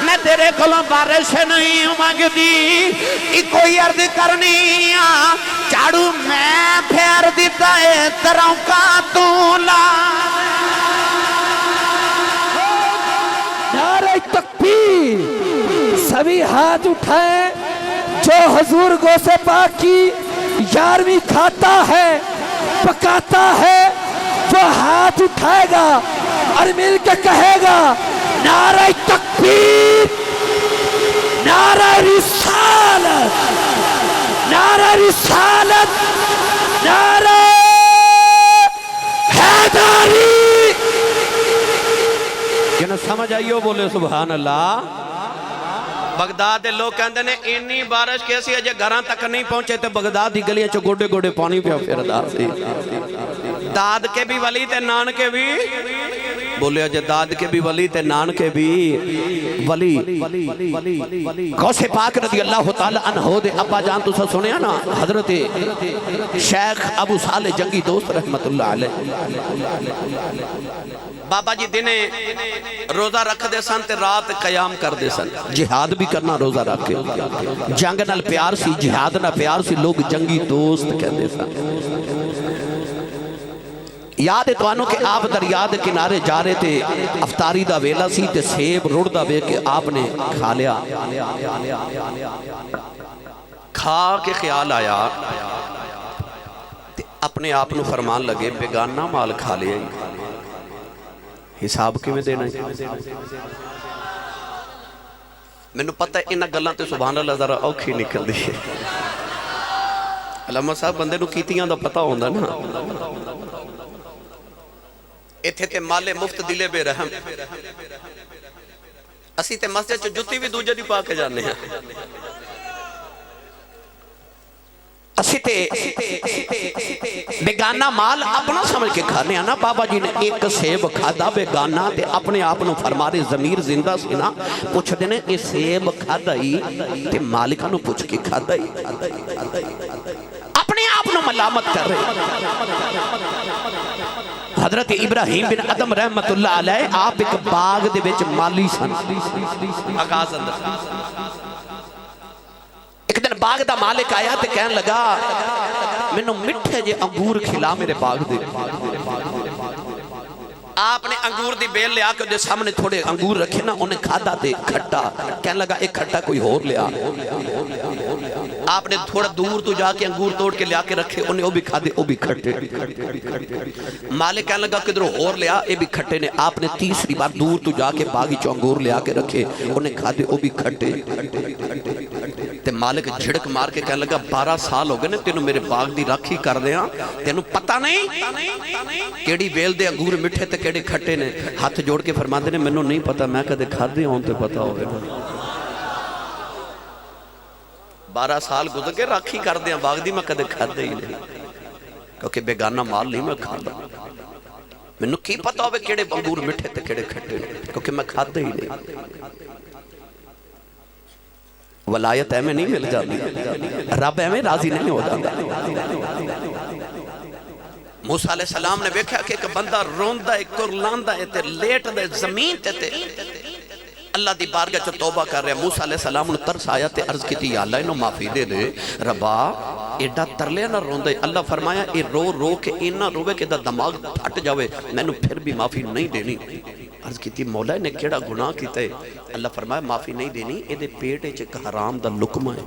میں تیرے کولوں بارش نہیں مانگدی کوئی عرض کرنی جھاڑو میں پھیر دیتا ہے تروں کا تو لا نعرہ تکبیر سبھی ہاتھ اٹھائیں جو حضور غوث پاک کی یارویں کھاتا ہے پکاتا ہے وہ ہاتھ اٹھائے گا اور مل کے کہے گا نعرہ تکبیر نعرہ رسالت نعرہ رسالت نعرہ حیدری جنہوں سمجھ آئیو بولے سبحان اللہ بغداد دے لوگ کہندے نے انی بارش کیسی ہے جے گھراں تک نہیں پہنچے تے بغداد دی گلیاں چو گوڑے گوڑے پانی پیا پھردا سی داد کے بھی ولی تے نان کے بھی بولے اجے داد کے بھی ولی تے نان کے بھی ولی غوث پاک رضی اللہ تعالی عنہ دے ابا جان تو سا سنیا نا حضرت شیخ ابو صالح جنگی دوست رحمت اللہ علیہ بابا جی دنے روزہ رکھ دے سن تے رات قیام کر دے سن جہاد بھی کرنا روزہ رکھ کے جنگ نال پیار سی جہاد نال پیار سی لوگ جنگی دوست کہہ دے سن یاد ہے توانوں کہ آپ دریا دے کنارے جا رہے تھے افطاری دا ویلا سی تے سیب رڑ دا وے کہ آپ نے کھا لیا کھا کے خیال آیا تے اپنے آپ نو فرمان لگے بیگانہ مال کھا لیا حساب کی میں دینا میں نو پتہ ہے انہ گلان تے سبحان اللہ ذرا اوکھی نکل دی علامہ صاحب بندے نو کیتیاں دا پتہ ہوندہ نا ایتھے تے مالے مفت دلے بے رحم اسی تے مسجد چو جتی بھی دوجہ دی پاکے جانے ہیں اسی تے بیگانہ مال اپنا سمجھ کے کھانے ہیں نا بابا جی نے ایک سیب کھادا بیگانہ تے اپنے آپنوں فرمارے ضمیر زندہ سی نا پوچھ دینے یہ سیب کھادا ہی تے مالکہ نو پوچھ کے کھادا ہی اپنے آپنوں ملامت کر رہے حضرت ابراہیم بن ادم رحمت اللہ علیہ آپ ایک باغ دے بیچ مالی سن آغاز اندر ایک دن باغ دا مالک آیا تے کہنے لگا میں نو مٹھے جے انگور کھلا میرے باغ دے آپ نے انگور دی بیل لیا کے دے سامنے تھوڑے انگور رکھے نا انہیں کھادا تے کھٹا کہنے لگا ایک کھٹا کوئی اور لیا آپ نے تھوڑا دور تو جا کے انگور توڑ کے لیا کے رکھے انہیں وہ بھی کھا دے وہ بھی کھٹے مالک کہنے لگا کدھر اور لیا یہ بھی کھٹے نے آپ نے تیسری بار دور تو جا کے باغی چو انگور لیا کے رکھے انہیں کھا دے وہ بھی کھٹے تے مالک جھڑک مار کے کہنے لگا 12 سال ہو گئے نے تینوں میرے باغ دی راکھی کر دیا تینوں پتہ نہیں کیڑی بیل دے انگور مٹھے تے کیڑے کھٹے نے ہاتھ جوڑ کے فرما دے نے منوں نہیں پتہ میں کدے کھا دے ہوں تے پتہ ہوگے 12 سال گزر کے راکھی کر دیا باغ دی میں کدے کھا دے ہی نہیں کیونکہ بیگانہ مال نہیں میں کھا دا منوں کی پتہ ہوگے کیڑے انگور مٹھے تے کیڑے کھٹے کیونکہ میں کھا دے ہی نہیں ولایت ایمیں نہیں مل جاتی رب ایمیں راضی نہیں ہو جاتا موسیٰ علیہ السلام نے بیکھا کہ ایک بندہ روندہ ہے کرلاندہ ہے تے لیٹ دے زمین تے اللہ دی بارگاہ چو توبہ کر رہے موسیٰ علیہ السلام نے ترس آیا تے عرض کی تھی یا اللہ انہوں معافی دے دے ربا ایڈا ترلے نہ روندہ ہے اللہ فرمایا اے رو رو کے اینا روے کہ دا دماغ پھٹ جاوے میں نے پھر بھی معافی نہیں دینی عرض کی تھی مولا نے کیڑا گناہ کیتا ہے اللہ فرمایا معافی نہیں دینی اے دے پیٹے چک حرام دا لکمہ ہے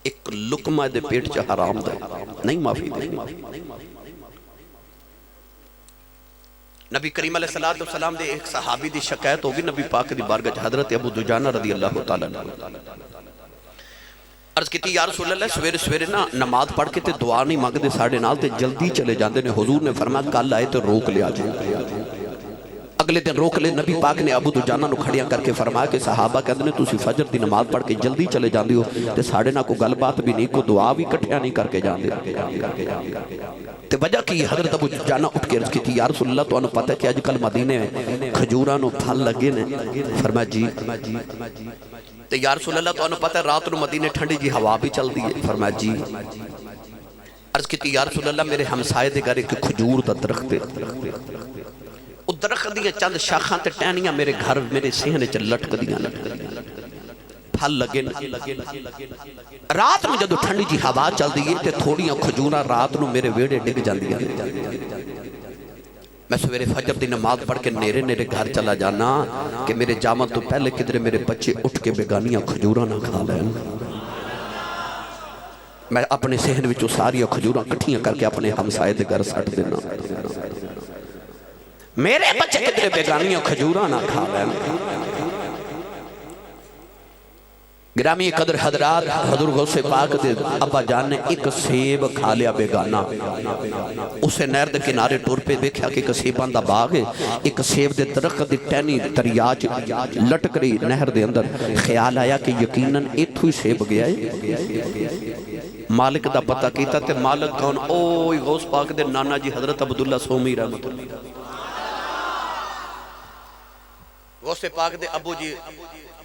ایک لکمہ دے پیٹ چا حرام دا نہیں معافی دینی نبی کریم علیہ السلام دے ایک صحابی دی شکایت ہوگی نبی پاک دی بارگاہ حضرت ابو دجانہ رضی اللہ تعالیٰ عرض کی تھی یا رسول اللہ سویرے سویرے نا نماز پڑھ کے تے دعا نہیں مانگ دے ساڑھے نال تے جلدی چلے جاندے نے حضور نے فرمایا کل آئے تے روک لیا جائے اگلے دن روک لے نبی پاک نے ابو دجانہ نو کھڑیاں کر کے فرمایا کہ صحابہ کہندے نے تسی فجر دی نماز پڑھ کے جلدی چلے جاندے ہو تے ساڑے نہ کو گل بات بھی نہیں کو دعا بھی کٹھیا نہیں کر کے جاندے تے وجہ کی حضرت ابو دجانہ اٹھ کے عرض کی تھی یا رسول اللہ تو انہوں پتہ ہے کہ آج کل مدینے میں کھجوراں نو پھل لگے نے فرمایا جی تے یا رسول اللہ تو انہوں پتہ ہے رات نو مدینے ٹھنڈی جی ہوا بھی چل دی ہے فرمایا جی عرض کی تھی یا رسول اللہ میرے ہمسائے دے گھر ایک کھجور دا درخت ہے او درخت دیاں چند شاخاں تے ٹہنیاں میرے گھر میرے سہنے چ لٹک دیاں پھل لگے رات میں جدو ٹھنڈی جی ہوا چل دی ہے تے تھوڑیاں کھجوراں رات نو میرے ویڑے ڈگ جاندیاں میں سویرے فجر دی نماز پڑھ کے نیرے نیرے گھر چلا جانا کہ میرے جامع تو پہلے کدھر میرے بچے اٹھ کے بیگانیاں کھجوراں نہ کھا لیں میں اپنے سہن وچوں ساریاں کھجوراں کٹھیاں کر کے اپنے ہمسائے دے گھر سٹ دینا میرے بچے کدھر بیگانیاں کھجوراں نہ کھا لیں گرامی قدر حضرات حضور غوث پاک دے ابا جان نے ایک سیب کھا لیا بیگانا اسے نہر دے کنارے ٹور پہ دیکھا کہ ایک سیبان دا باغ ہے ایک سیب دے درخت دی ٹہنی دریاج لٹک رہی نہر دے اندر خیال آیا کہ یقیناً ایتھو ہی سیب گیا ہے مالک دا پتہ کیتا تے مالک کون اوہ غوث پاک دے نانا جی حضرت عبداللہ سومی رحمت اللہ غوث پاک دے ابو جی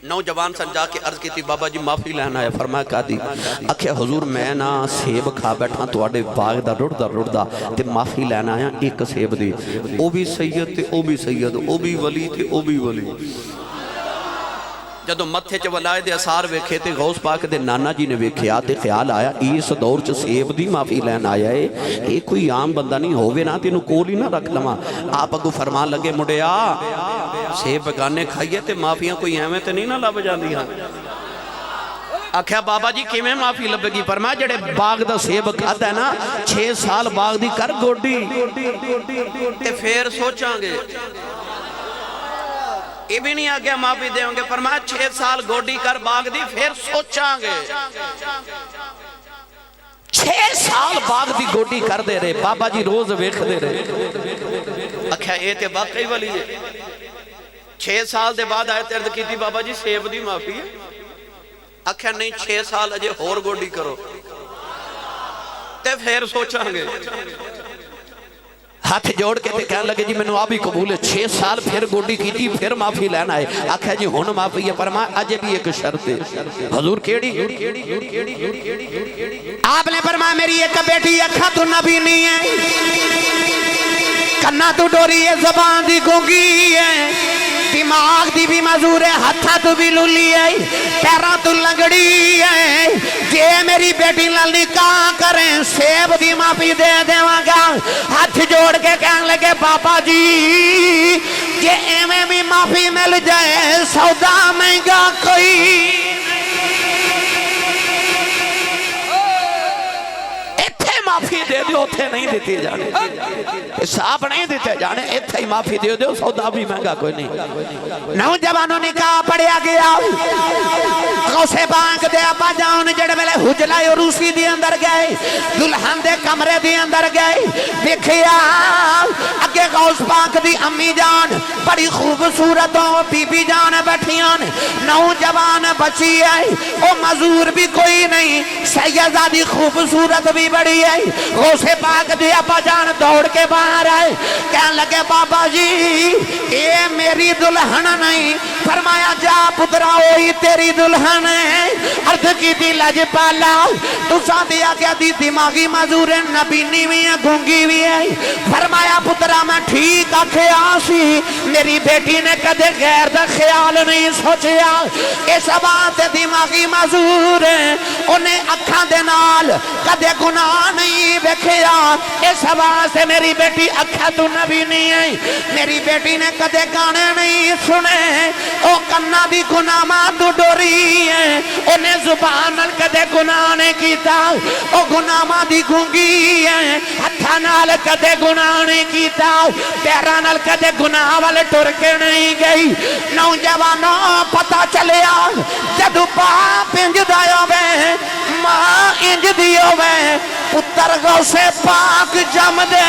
نوجوان سنجا کے عرض کی تھی بابا جی معافی لینا ہے فرمایا کہا دی اکھے حضور میں نا سیب کھا بیٹھا تو آڑے باغ دا رڑ دا تے معافی لینا ہے ایک سیب دی او بھی سید تے او بھی سید او بھی ولی تے او بھی ولی جدو متھے چ ولائے دے اثار ویکھے تے غوث پاک دے نانا جی نے ویکھیا تے خیال آیا اس دور چ سیب دی معافی لین آیا ہے اے کوئی عام بندہ نہیں ہووے نا تینوں کول ہی نہ رکھ لواں آپ اگوں فرمان لگے مڈیا سیب بگانے کھائیے تے معافیاں کوئی ایویں تے نہیں نہ لب جاندیاں آکھیا بابا جی کیویں معافی لبے گی فرمایا جڑے باغ دا سیب کھادا ہے نا 6 سال باغ دی کر گوڈی تے پھر سوچاں گے یہ بھی نہیں آگیا معافی دے ہوں گے فرمایا 6 سال گوڈی کر باغ دی پھر سوچاں گے 6 سال باغ دی گوڈی کر دے رہے بابا جی روز ویکھ دے رہے اکھیا اے تے باقی والی ہے 6 سال دے بعد آئے ترد کی تھی بابا جی سیب دی معافی ہے اکھیا نہیں 6 سال اجے اور گوڈی کرو تے پھر سوچاں گے ہاتھ جوڑ کے تے کہنے لگے جی میں نے آبی قبول ہے 6 سال پھر گوڈی کی تھی پھر معافی لینا ہے آکھا جی ہون معافی ہے فرمایا اجے بھی ایک شرط ہے حضور کیڑی آپ نے فرمایا میری ایک بیٹی اکھا تو نبی نہیں ہے کنا تو ڈوری ہے زبان دی گونگی ہے دماغ دی بھی مزور ہے ہتھا تو بھی لولی ہے پیرا تو لنگڑی ہے جے میری بیٹی لال نکاح کریں سیب دی معافی دے دیواں گا ہاتھ جوڑ کے کہنے لگے بابا جی جے ایویں بھی معافی مل جائے سودا مہنگا کوئی معافی دے دیو تھے نہیں دیتی جانے حساب نہیں دیتے جانے اتھے ہی معافی دے دیو سودا بھی مہنگا کوئی نہیں نوجوانوں نکاح پڑیا گیا غوث پاک دے ابا جان جڑے ویلے حجلہ عروسی دی اندر گئے دلہن دے کمرے دی اندر گئے دیکھیا اگے غوث پاک دی امی جان بڑی خوبصورتوں بی بی جان بیٹھیاں نوجوان بچی ہے او مزور بھی کوئی نہیں سیدہ دی خوبصورت بھی بڑی ہے غوث پاک دی ابا جان دوڑ کے باہر آئے کہنے لگے بابا جی اے میری دلہن نہیں فرمایا جا پترا ہوئی تیری دلہن ہے عرض کی دی لج پالا تو ساتھیا کیا دی دماغی مزور نبینی بھی ہے گھنگی بھی ہے فرمایا پترا میں ٹھیک آکھے آسی میری بیٹی نے کدے غیر دا خیال نہیں سوچیا اس بات دماغی مزور ہے انہیں اکھاں دے نال کدے گناہ نہیں بیکھیا اس واسطے میری بیٹی اکھا تو نبی نہیں ہے میری بیٹی نے کدے گانے نہیں سنے او کنا دی گناہ ماں تو ڈوری ہے انہیں زبان نال کدے گناہ نہیں کیتا او گناہ ماں دی گھنگی ہے ہتھا نال کدے گناہ نہیں کیتا پیرا نال کدے گناہ والے ٹر کے نہیں گئی نوجوانوں پتہ چلیا جدو باپ انج دایا وے ماں انج دیو وے پتر غوث پاک جم دے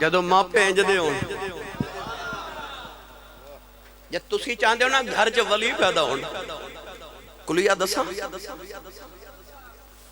ਜਦੋਂ ਮਾਪੇ ਇੰਜਦੇ ਹੋਣ, ਜੇ ਤੁਸੀਂ ਚਾਹੁੰਦੇ ਹੋ ਨਾ ਘਰ 'ਚ ਵਲੀ ਪੈਦਾ ਹੋਣ, ਕੁਲੀਆ ਦੱਸਾਂ,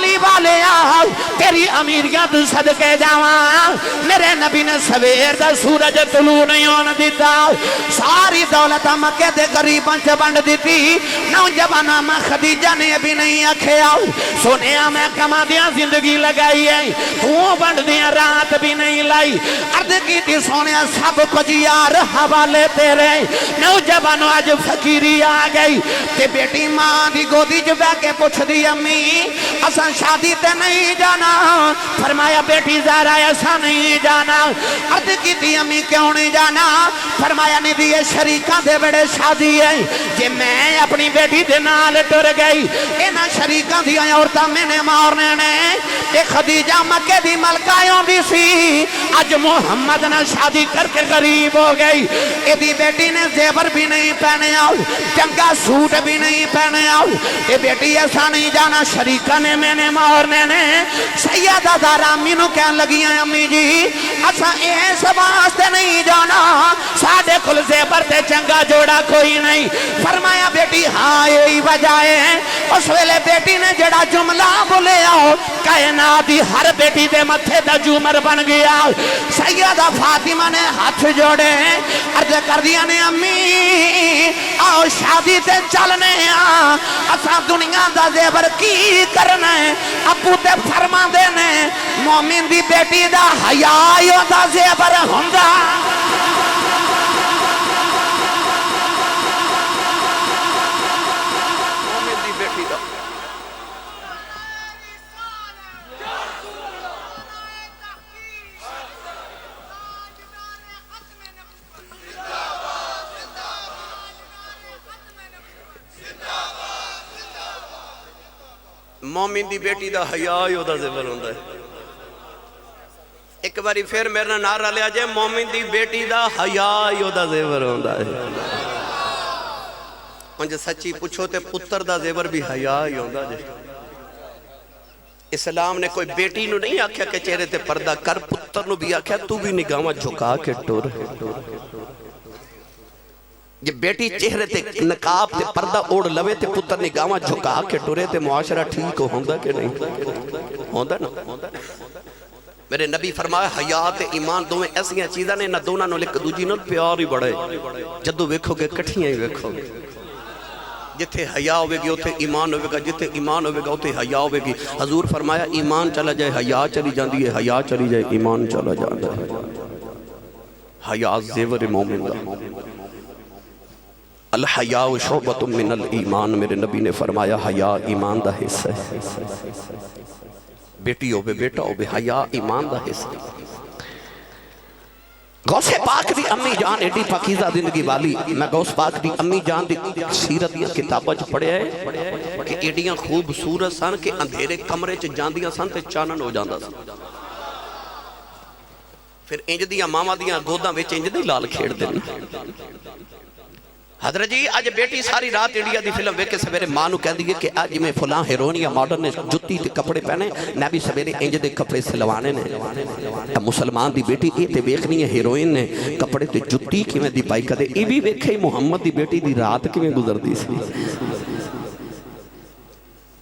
کمالی والے آؤ تیری امیریت صدقے جاواں میرے نبی نے سویر دا سورج طلوع نہیں ہونے دیتا ساری دولت مکے دے غریباں چ بنڈ دیتی نوجواناں ماں خدیجہ نے بھی نہیں آکھے آؤ سونیا میں کما دیا زندگی لگائی ہے تو بنڈ دیا رات بھی نہیں لائی عرض کی تھی سونیا سب کچھ یار حوالے تیرے نوجوانوں آج فقیری آ گئی کہ بیٹی ماں دی گودی جو بے کے پوچھ دی امی اساں شادی تے نہیں جانا فرمایا بیٹی زہرا ایسا نہیں جانا عرض کی تھی امی کیوں نہیں جانا فرمایا نہیں دی شریکاں دے بڑے شادی ہے کہ میں اپنی بیٹی دے نال ٹر گئی اینا شریکاں دی عورتاں میں نے مارنے نے کہ خدیجہ مکے دی ملکایوں دی سی آج محمد نے شادی کر کے غریب ہو گئی ایدی بیٹی نے زیور بھی نہیں پہنے آؤ چنگا سوٹ بھی نہیں پہنے آؤ اے بیٹی ایسا نہیں جانا شریکہ نے میں نے مارنے نے سیدہ زہرا مینوں کہنے لگی ہیں امی جی اسا ایس واسطے نہیں جانا ساڑھے کل زیور تے چنگا جوڑا کوئی نہیں فرمایا بیٹی ہاں یہی وجہ ہے اس ویلے بیٹی نے جڑا جملہ بولے آؤ کائنات دی ہر بیٹی دے متھے دا جومر بن گیا سیدہ فاطمہ نے ہاتھ جوڑے عرض کر دیا نے امی آؤ شادی تے چلنے اسا دنیا دا زیور کی کرنا ہے ابو تے فرما دینے مومن دی بیٹی دا حیاء دا زیور ہوندا مومن دی بیٹی دا حیاء دا زیور ہوندا ہے ایک باری پھر میرا نعرہ لیا جائے مومن دی بیٹی دا حیاء دا زیور ہوندا ہے انجھے سچی پوچھو تے پتر دا زیور بھی حیاء ہوندا ہے اسلام نے کوئی بیٹی نو نہیں آکھیا کہ چہرے تے پردہ کر پتر نو بھی آکھیا تو بھی نگاہاں جھکا کے ٹور یہ بیٹی چہرے تے نقاب تے پردہ اوڑ لوے تے پتر نگاہاں جھکا کے ٹورے تے معاشرہ ٹھیک ہوندا کہ نہیں ہوندا نا میرے نبی فرمایا حیاء تے ایمان دو میں ایسی چیزاں نے نہ دونوں نو لکھ دوجی نو پیار ہی بڑھے جدو ویکھو گے کٹھیاں ہی ویکھو گے جتھے حیاء ہوئے گی اتھے ایمان ہوئے گا جتھے ایمان ہوئے گا اتھے حیاء ہوئے گی حضور فرمایا ایمان چلا جائے حیاء چلی جاندی ہے حیاء چلی جائے ایمان چلا جاندہ ہے حیاء زیور مومن دا الحیاء شعبۃ من الایمان میرے نبی نے فرمایا حیاء ایمان دا حصہ ہے بیٹی ہو بے بیٹا ہو بے حیاء ایمان دا حصہ غوث پاک دی امی جان ایڈی پاکیزہ زندگی والی میں غوث پاک دی امی جان دی سیرت دیا کتابہ چ پڑھے ہے کہ ایڈیاں خوبصورت سن کہ اندھیرے کمرے چ جاندیاں سن تے چانن ہو جاندا سن پھر انج دیاں ماما دیاں گوداں وچ انج دی لال کھیڑ دین حضرت جی آج بیٹی ساری رات انڈیا دی فلم ویکے سویرے ماں نو کہہ دیئے کہ آج میں فلاں ہیرون یا ماڈرن نے جتی تے کپڑے پہنے نبی سویرے انج دے کپڑے سلوانے نے مسلمان دی بیٹی یہ تے ویکھنی ہے ہیروئن نے کپڑے تے جتی کی میں دی پائی کدے یہ بھی ویکھے محمد دی بیٹی دی رات کی میں گزر دی سی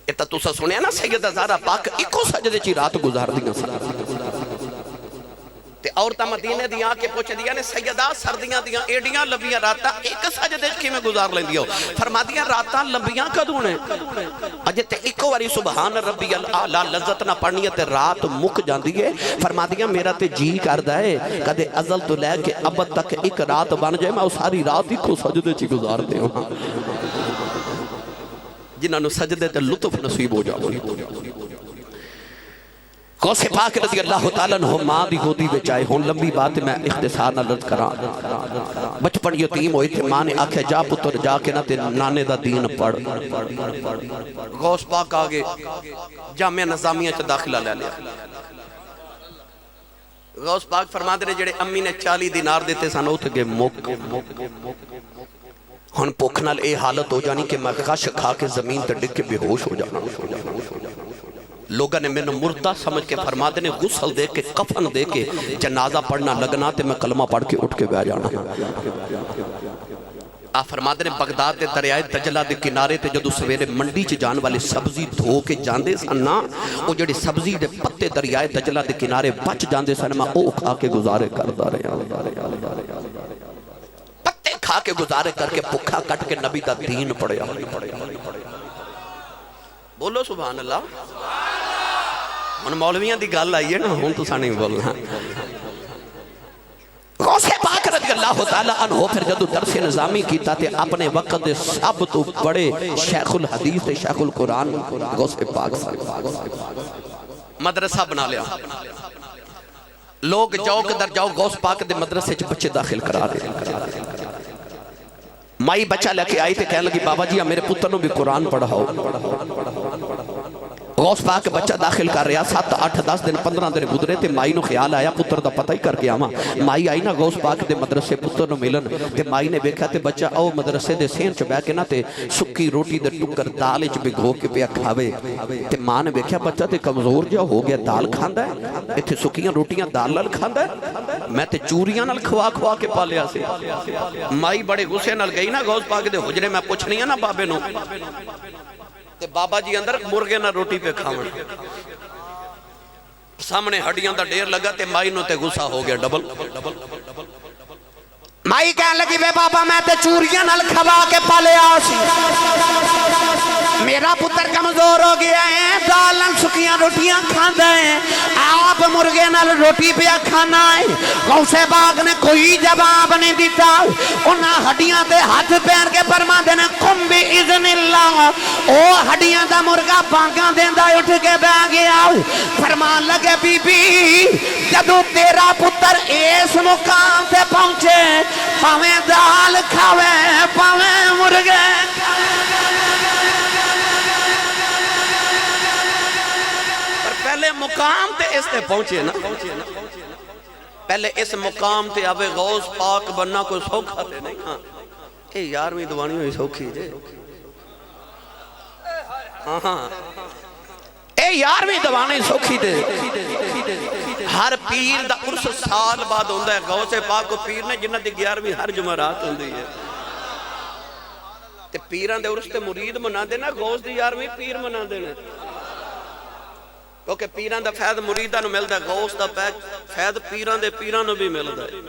اتا تو سا سنیا نا سیدہ زہرا پاک ایکو سجدے چی رات گزار دیا تے عورتہ مدینے دیاں کے پوچھے دیاں نے سیدہ سردیاں دیاں ایڈیاں لبیاں راتاں ایک سجدے کی میں گزار لیں دیو فرما دیاں راتاں لبیاں کدوں نے اجے تے ایکو واری سبحان ربی العالی لذت نہ پڑھنی ہے تے رات مک جاندی ہے فرما دیاں میرا تے جی کردا ہے کدے ازل تو لے کے ابد تک ایک رات بن جائے میں ساری رات ہی کو سجدے چی گزار دے ہوں جنہاں نو سجدے تے لطف نصیب ہو جاؤ غوث پاک رضی اللہ تعالیٰ عنہ ماں دی گودی بچائے ہون لمبی بات میں اختصار نہ لرد کران بچپن یتیم ہوئی تھے ماں نے آکھے جا پتر جا کے نہ تے نانے دا دین پڑھ غوث پاک آگے جامعہ نظامیہ چا داخلہ لے لیا غوث پاک فرما دے جڑے امی نے 40 دینار دیتے سن اوتھ گے مک ہن پوکھ نال اے حالت ہو جانی کہ میں غش کھا کے زمین تے ڈگ کے بے ہوش ہو جانا لوگوں نے میں نے مردہ سمجھ کے فرما دینے غسل دے کے کفن دے کے جنازہ پڑھنا لگنا تے میں کلمہ پڑھ کے اٹھ کے بیٹھ جانا آپ فرماتے ہیں بغداد دے دریائے دجلہ دے کنارے تے جدو سویرے منڈی چ جان والے سبزی دھو کے جاندے سن نا او جڑے سبزی دے پتے دریائے دجلہ دے کنارے بچ جاندے سن میں او کھا کے گزارے کردا رہا پتے کھا کے گزارے کر کے بھکھا کٹ کے نبی دا دین پڑھیا بولو سبحان اللہ ہن مولویاں دی گل آئی ہے نا ہن تساں نہیں بولنا غوث پاک رضی اللہ تعالیٰ عنہ پھر جدو درس نظامی کیتا تے اپنے وقت دے سب تو بڑے شیخ الحدیث تے شیخ القرآن غوث پاک مدرسہ بنا لیا لوگ جاؤ کے در جاؤ غوث پاک دے مدرسے چ بچے داخل کرا دے مائی بچہ لے کے آئی تے کہنے لگی بابا جی میرے پتر نو بھی قرآن پڑھاؤ غوث پاک بچہ داخل کر رہا 7 8 10 دن 15 دن گزرے تے مائی نو خیال آیا پتر دا پتہ ہی کر کے آواں مائی آئی نا غوث پاک دے مدرسے پتر نو ملن تے مائی نے ویکھیا تے بچہ او مدرسے دے سین چ بیٹھ کے نا تے سکی روٹی دے ٹکر دال وچ بھگو کے پیا کھاوے تے ماں نے ویکھیا بچہ تے کمزور جا ہو گیا دال کھاندا ہے ایتھے سکیاں روٹیاں دال نال کھاندا ہے میں تے چوریاں نال کھوا کھوا کے پالیا سی مائی بڑے غصے نال گئی نا غوث پاک دے حجرے میں پوچھنی ہے نا بابے نو تے بابا جی اندر مرغے نہ روٹی پہ کھاون سامنے ہڈیاں دا ڈیر لگا تے مائی نو تے غصہ ہو گیا ڈبل مائی کہنے لگی بے بابا میں تے چوریاں نال کھوا کے پالیا سی میرا پتر کمزور ہو گیا ہے دال نال سکیاں روٹیاں کھاندا ہے آپ مرغے نال روٹی پہ کھانا ہے غوث پاک نے کوئی جواب نہیں دیتا انہاں ہڈیاں تے ہاتھ پیر کے فرماندے نے قم باذن اللہ او ہڈیاں دا مرغا بانگاں دیندا اٹھ کے بیٹھ گیا فرمان لگے بی بی جدوں تیرا پتر اس مقام تے پہنچے پاویں دال کھاوے پاویں مرغے پہلے مقام تے اس تے پہنچے نا پہلے اس مقام تے آوے غوث پاک بننا کوئی سوکھا تے نہیں ہاں اے یارویں دوانی ہوئی سوکھی جے ہاں اے یارویں دوانی سوکھی تے ہر پیر دا عرس سال بعد ہوندہ ہے غوث پاک کو پیر نے جنہ دی 11ویں ہر جمعرات ہوندی ہے تے پیران دے عرس تے مرید منا دینا غوث دی 11ویں پیر منا دینا کیونکہ پیران دا فیض مریدہ نو ملدا ہے غوث دا فیض پیران دے پیران نو بھی ملدا ہے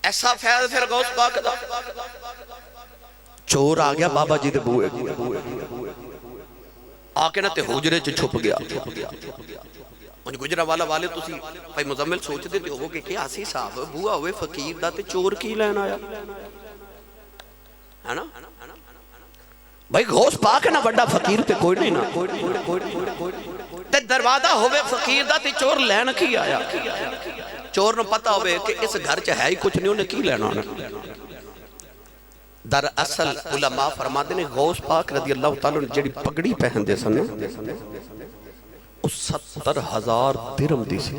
ایسا فیض پھر غوث پاک دا چور آ گیا بابا جی دے بوئے آکے نا تے حجرے چ چھپ گیا انج گجرہ والا والے تسی بھائی مزمل سوچ دے ہو کہ کیا اسی صاحب بوا ہوئے فقیر دا تے چور کی لین آیا ہے نا بھائی غوث پاک ہے نا بڑا فقیر تے کوئی نہیں نا تے دروازہ ہوئے فقیر دا تے چور لین کی آیا چور نو پتہ ہوئے کہ اس گھر چ ہے ہی کچھ نہیں انہیں کی لینا در اصل علماء فرماتے ہیں غوث پاک رضی اللہ تعالیٰ نے جڑی پگڑی پہن دے سن اس 70,000 درم دی سی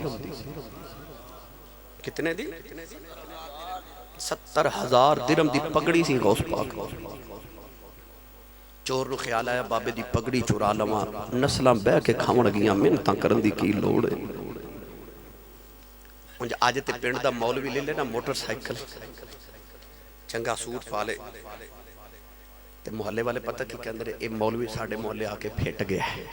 کتنے دی 70,000 درم دی پگڑی سی غوث پاک چور نو خیال آیا بابے دی پگڑی چورا لواں نسلاں بہ کے کھاون گیاں منتاں کرن دی کی لوڑ ہے انج آج تے پنڈ دا مولوی لے لینا موٹر سائیکل چنگا سوٹ پالے تے محلے والے پتہ کی کہ اندر اے مولوی ساڑھے محلے آکے پھیٹ گیا ہے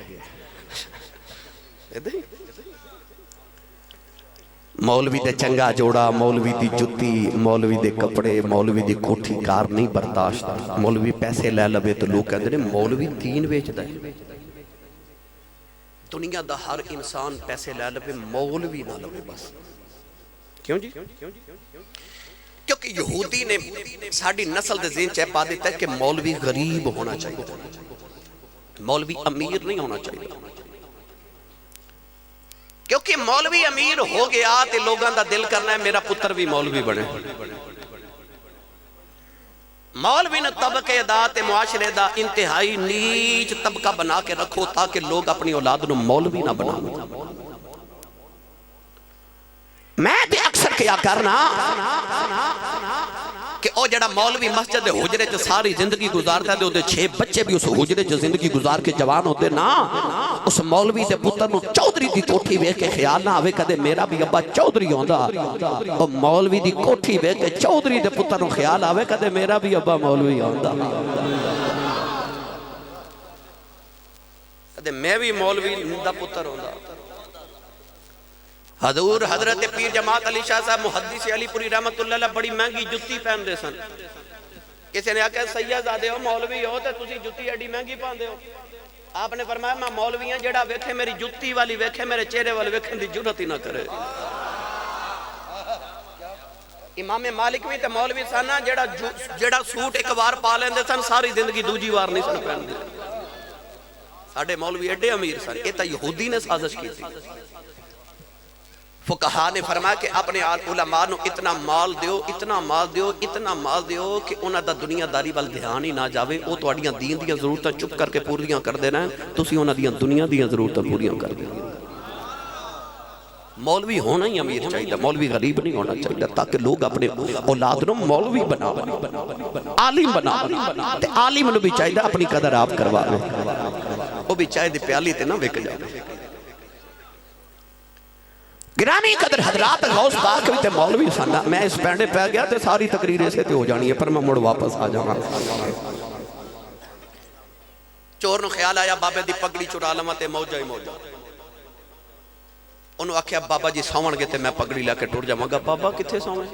مولوی دے چنگا جوڑا مولوی دی جتی مولوی دے کپڑے مولوی دی کوٹھی کار نہیں برداشت مولوی پیسے لے لبے تو لوگ کہتے ہیں مولوی دین بیچتا ہے دنیا دا ہر انسان پیسے لے لبے مولوی نہ لبے بس کیوں جی کیونکہ یہودی نے ساڑھی نسل دے ذہن چاہ پا دیتا ہے کہ مولوی غریب ہونا چاہیے مولوی امیر نہیں ہونا چاہیے کیونکہ مولوی امیر ہو گیا تے لوگاں دا دل کرنا ہے میرا پتر بھی مولوی بنے مولوی نے طبقے دا تے معاشرے دا انتہائی نیچ طبقہ بنا کے رکھو تاکہ لوگ اپنی اولاد نو مولوی نہ بنا میں تے اکثر کیا کرنا کہ او جڑا مولوی مسجد حجرے چ ساری زندگی گزارتا ہے، 6 بچے بھی اس حجرے چ زندگی گزار کے جوان ہوتے نا، اس مولوی دے پتر نو چودھری دی کوٹھی ویکھ کے خیال نہ آوے کدے میرا بھی ابا چودھری ہوندا، او مولوی دی کوٹھی ویکھ کے چودھری دے پتر نو خیال آوے کدے میرا بھی ابا مولوی ہوندا، کدے میں بھی مولوی دا پتر ہوندا۔ حضور حضرت پیر جماعت علی شاہ صاحب محدث علی پوری رحمت اللہ علیہ بڑی مہنگی جتی پہن دے سن، کسی نے آکھا سید زادے ہو مولوی ہو تے تسی جتی ایڈی مہنگی پہن دے ہو؟ آپ نے فرمایا میں مولوی ہیں جڑا ویکھے میری جتی والی ویکھے میرے چہرے والے ویکھن دی جرت ہی نہ کرے۔ امام مالک بھی تے مولوی سن جڑا سوٹ ایک بار پا لیندے سن ساری زندگی دوجی بار نہیں سن پہن دے۔ ساڈے مولوی ایڈے امیر سن، یہ تا یہودی نے سازش کی تھی۔ فقہا نے فرمایا کہ اپنے علماء نو اتنا مال دیو، اتنا مال دیو، اتنا مال دیو کہ انہاں دا دنیا داری وال دھیان ہی نہ جاوے، او تواڈیاں دین دیاں ضرورتاں چپ کر کے پوریاں کر دینا ہے، تسی انہاں دیاں دنیا دیاں ضرورتاں پوریاں کر دینا۔ مولوی ہونا ہی امیر چاہیے، مولوی غریب نہیں ہونا چاہیے، تاکہ لوگ اپنے اولاد نو مولوی بنا عالم بنا، تے عالم نو بھی چاہیے اپنی قدر آپ کرواوے، وہ بھی چاہیے پیالی تے نہ وک جاوے۔ گرامی قدر حضرات غوث پاک بھی تے مولوی سن، میں اس پینڈے پہ گیا تے ساری تقریر سے تے ہو جانی ہے، پر میں مڑ واپس آ جاؤں گا۔ چور نو خیال آیا بابے دی پگڑی چرا لواں تے موجہ ہی موجہ، انہوں آکھیا بابا جی ساون گے تے میں پگڑی لے کے ٹر جاواں گا۔ بابا کتھے ساون؟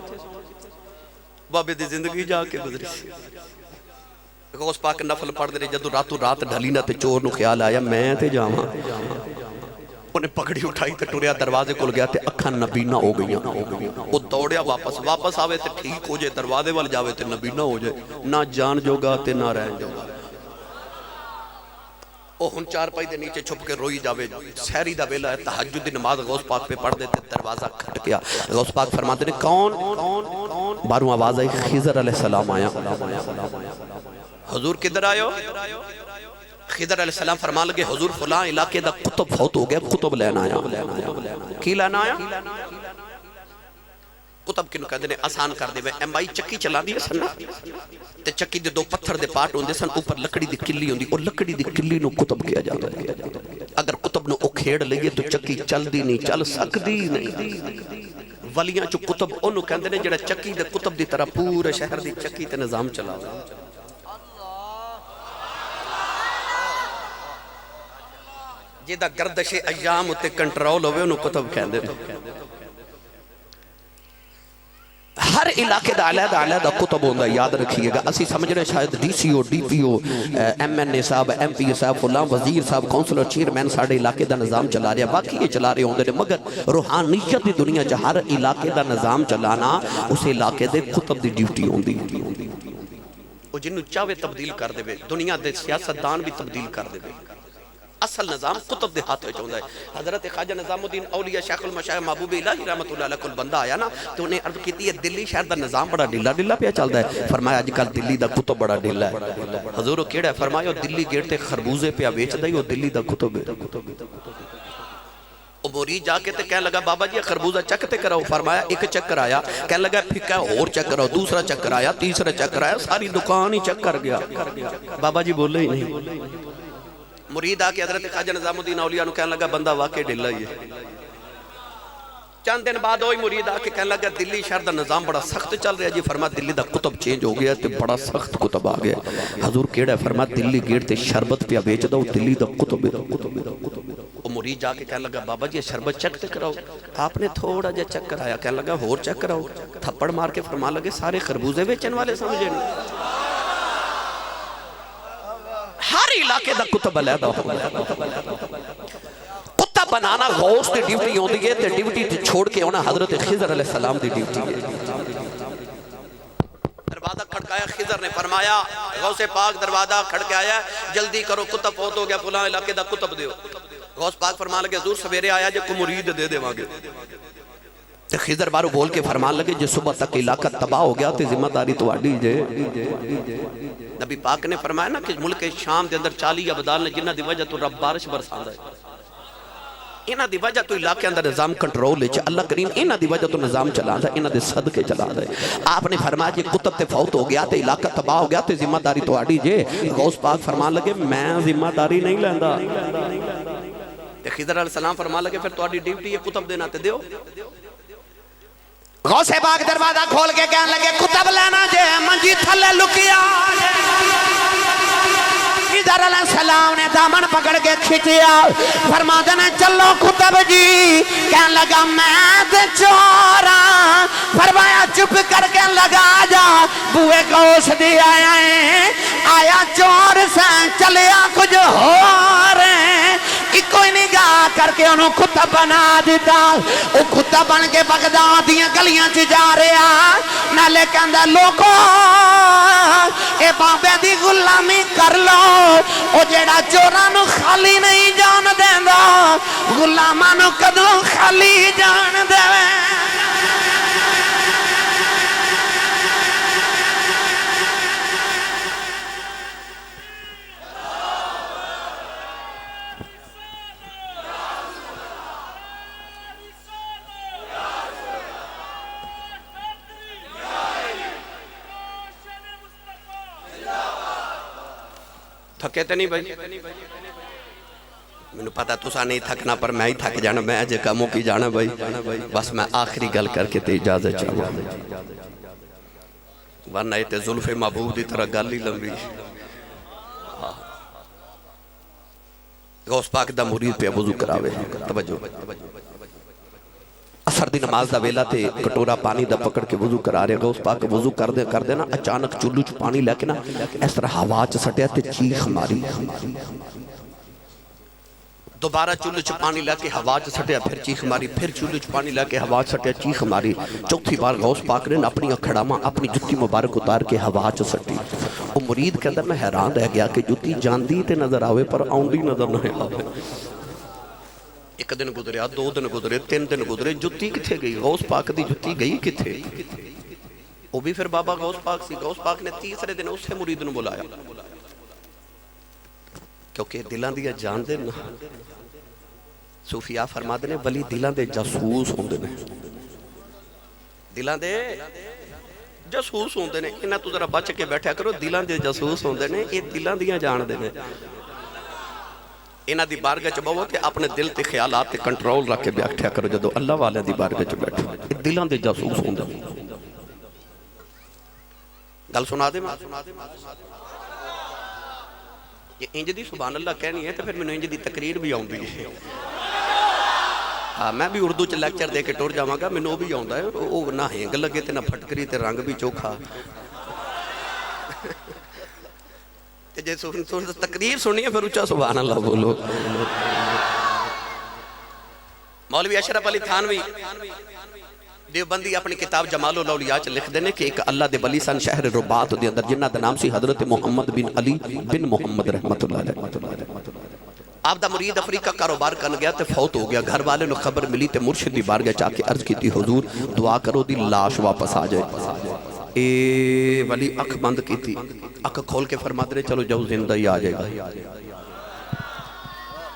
بابے دی زندگی جا کے گزری سی۔ غوث پاک نفل پڑھ دے جدو راتوں رات ڈھلی نہ تے چور نو خیال آیا میں تے جاواں، انہیں پکڑی اٹھائی تے ٹریا دروازے کھل گیا تے اکھاں نبینا ہو گئیاں، وہ دوڑیا واپس آوے تے ٹھیک ہو جائے، دروازے وال جاوے تے نبینا ہو جائے، نہ جان جوگا تے نہ رہن جوگا۔ وہ ہن چار پائی دے نیچے چھپ کے روئی جاوے، سحری دا ویلا ہے، تہجد دی نماز غوث پاک پہ پڑھ دیتے، دروازہ کھٹ گیا۔ غوث پاک فرماتے نے کون؟ باروں آواز آئی خضر علیہ السلام آیا۔ حضور کدھر آئے ہو؟ خضر علیہ السلام فرمان لگے حضور فلاں علاقے دا کتب فوت ہو گیا، کتب لینا آیا۔ کی لینا آیا؟ کتب کنو کہتے ہیں آسان کر دے، ایم آئی چکی چلا دی سن تے چکی دے 2 پتھر دے پارٹ ہوندے سن، اوپر لکڑی دی کلی ہوندی، اور لکڑی دی کلی نو کتب کیا جاتا ہے۔ اگر کتب نو اکھیڑ لئیے تو چکی چل دی نہیں، چل سکدی نہیں۔ ولیاں چو کتب انہوں کہتے ہیں جڑا چکی دے کتب دی طرح پورے شہر دی چکی تے نظام چلا ہوا۔ جیدہ گردش ایام تے کنٹرول ہوئے انہوں کتب کہندے ہیں۔ ہر علاقے دا علیحدہ کتب ہوندہ، یاد رکھیے گا۔ اسی سمجھ رہے شاید ڈی سی او، ڈی پی او، ایم این اے صاحب، ایم پی صاحب، فلاں وزیر صاحب، کونسلر، چیئرمین ساڑھے علاقے دا نظام چلا رہے ہیں، باقی یہ چلا رہے ہوندے، مگر روحانیت دی دنیا جا ہر علاقے دا نظام چلانا اس علاقے دے کتب دی ڈیوٹی ہوندی۔ وہ جنہوں چاہوے تبدیل کر دے، دنیا دے سیاستدان بھی تبدیل کر دے، اصل نظام کتب دے ہاتھ ہوتا ہے۔ حضرت خواجہ نظام الدین اولیاء شیخ المشایخ محبوب الہی رحمت اللہ علیہ کل بندہ آیا نا تو انہیں عرض کی تھی دلی شہر دا نظام بڑا ڈھیلا پیا چلتا ہے، فرمایا آج کل دلی دا کتب بڑا ڈھیلا ہے۔ حضور کیڑا ہے؟ فرمایا دلی گیٹ تے خربوزے پیا بیچ دائی وہ دلی دا کتب ہے۔ وہ مرید جا کے تے کہنے لگا بابا جی خربوزہ چکتے کراؤ، فرمایا ایک چکر آیا، کہنے لگا پھکا اور چکر کراؤ، دوسرا چکر آیا، تیسرا چکر آیا، ساری دکان ہی چک کر گیا۔ بابا جی بولے ہی نہیں۔ مرید آکے حضرت خواجہ نظام الدین اولیاء نو کہنے لگا بندہ واقع ڈھلا ہی ہے۔ چند دن بعد ہوئی مرید آکے کہنے لگا دلی شہر دا نظام بڑا سخت چل رہا ہے جی، فرما دلی دا کتب چینج ہو گیا تے بڑا سخت کتب آ گیا۔ حضور کیڑا ہے؟ فرما دلی گیٹ تے شربت پیا بیچ دا دلی دا کتب ہے۔ وہ مرید جا کے کہنے لگا بابا جی شربت چک تے کراؤ، آپ نے تھوڑا جا چک کرایا، کہنے لگا اور چک کراؤ، تھپڑ مار کے فرما لگے سارے خربوزے بیچن والے سمجھے نہیں۔ ہر علاقے دا کتب علیحدہ کتب بنانا غوث دی ڈیوٹی ہوندی ہے تے ڈیوٹی تے چھوڑ کے ہونا حضرت خضر علیہ السلام دی ڈیوٹی ہے۔ دروازہ کھڑکایا، خضر نے فرمایا غوث پاک دروازہ کھڑکے آیا، جلدی کرو کتب فوت ہو گیا، فلاں علاقے دا کتب دیو۔ غوث پاک فرمان لگے حضور سویرے آیا جو کو مرید دے دے وانگے۔ خضر بارو بول کے فرمان لگے جو صبح تک علاقہ تباہ ہو گیا تے ذمہ داری تو آڈی جے۔ نبی پاک نے فرمایا نا کہ ملک شام دے اندر 40 ابدال نے جنہ دی وجہ تو رب بارش برساندہ ہے۔ انہاں دی وجہ تو علاقے اندر نظام کنٹرول ہے اللہ کریم انہاں دی وجہ تو نظام چلا دا انہاں دے صدقے چلا دا آپ نے فرمایا جی کتب تے فوت ہو گیا تے علاقہ تباہ ہو گیا تے ذمہ داری تو آڑی جے غوث پاک فرمان لگے میں ذمہ داری نہیں لیندا تے خضر علیہ السلام فرمان لگے پھر تو آڑی ڈیوٹی یہ کتب دینا تے دیو غوث پاک دروازہ کھول کے کہنے لگے کتب لینا جے منجی تھلے لکیا خضر علیہ السلام نے دامن پکڑ کے کھچیا فرما دینے چلو کتب جی کہنے لگا میں دے چورا فرمایا چپ کر کے لگا جا بوئے غوث دی آیا ہے آیا چور سے چلیا کچھ ہو رہے کوئی نگاہ کر کے انہوں کتب بنا دیتا وہ کتب بن کے بغداد دیاں گلیاں چی جا رہا نالے کہندہ لوگوں اے بابے دی غلامی کر لو او جیڑا چورانو خالی نہیں جان دیندہ غلامانو کدوں خالی جان دے تھکے تے نہیں بھائی میں نے پتا تو سا نہیں تھکنا پر میں ہی تھک جانا میں اجے کاموں کی جانا بھائی بس میں آخری گل کر کے تے اجازت چاہوں ورنہ یہ تے ظلف محبوب دی طرح گل ہی لمبی غوث پاک دا مرید پہ وضو کراوے توجہ اثر دی نماز دا ویلا تے کٹورا پانی دا پکڑ کے وضو کرا رہے غوث پاک وضو کر دے نا اچانک چلو چ پانی لے کے نا اس طرح ہوا چ سٹیا تے چیخ ماری دوبارہ چلو چ پانی لے کے ہوا چ سٹیا پھر چیخ ماری پھر چلو چ پانی لے کے ہوا چ سٹیا چیخ ماری چوتھی بار غوث پاک نے اپنی کھڑاواں اپنی جتی مبارک اتار کے ہوا چ سٹی وہ مرید کے اندر میں حیران رہ گیا کہ جتی جاندی تے نظر آوے پر آؤندی نظر نہ آوے ایک دن گزریا دو دن گزرے تین دن گزرے جتی کتھے گئی غوث پاک دی جتی گئی کتھے وہ بھی پھر بابا غوث پاک سی غوث پاک نے تیسرے دن اس سے مرید نے بلایا کیونکہ دلان دیا جان دے نا صوفیاء فرما دے ولی دلان دے جاسوس ہوں دے دلان دے جاسوس ہوں دے انہاں تو ذرا بچ کے بیٹھا کرو دلان دے جاسوس ہوں دے یہ دلان دیا جان دے انہاں دی بارگاہ چ بہو تے اپنے دل تے خیالات تے کنٹرول رکھ کے بیٹھا کرو جدو اللہ والے دی بارگاہ چ بیٹھو دلاں دے جاسوس ہوندے گل سنا دے میں یہ انج دی سبحان اللہ کہنی ہے تے پھر مینوں انج دی تقریر بھی آوندی ہے ہاں میں بھی اردو چ لیکچر دے کے ٹر جاواں گا مینوں بھی آوندا ہے او نہ ہینگ لگے تے نہ پھٹکری تے رنگ بھی چوکھا جے تقریر سنیے پھر اچھا سبحان اللہ بولو مولوی اشرف علی تھانوی دیوبندی اپنی کتاب جمال الاولیاء چ لکھ دینے کہ ایک اللہ دے ولی سن شہر رباط دے اندر جنہ دا نام سی حضرت محمد بن علی بن محمد رحمت اللہ علیہ آپ دا مرید افریقہ کاروبار کن گیا تے فوت ہو گیا گھر والے نو خبر ملی تے مرشد دی بارگاہ چاہ کے عرض کی تھی حضور دعا کرو دی لاش واپس آ جائے اے ولی اکھ بند کی تھی اکھ کھول کے فرما دے چلو جاؤ زندہ ہی آ جائے گا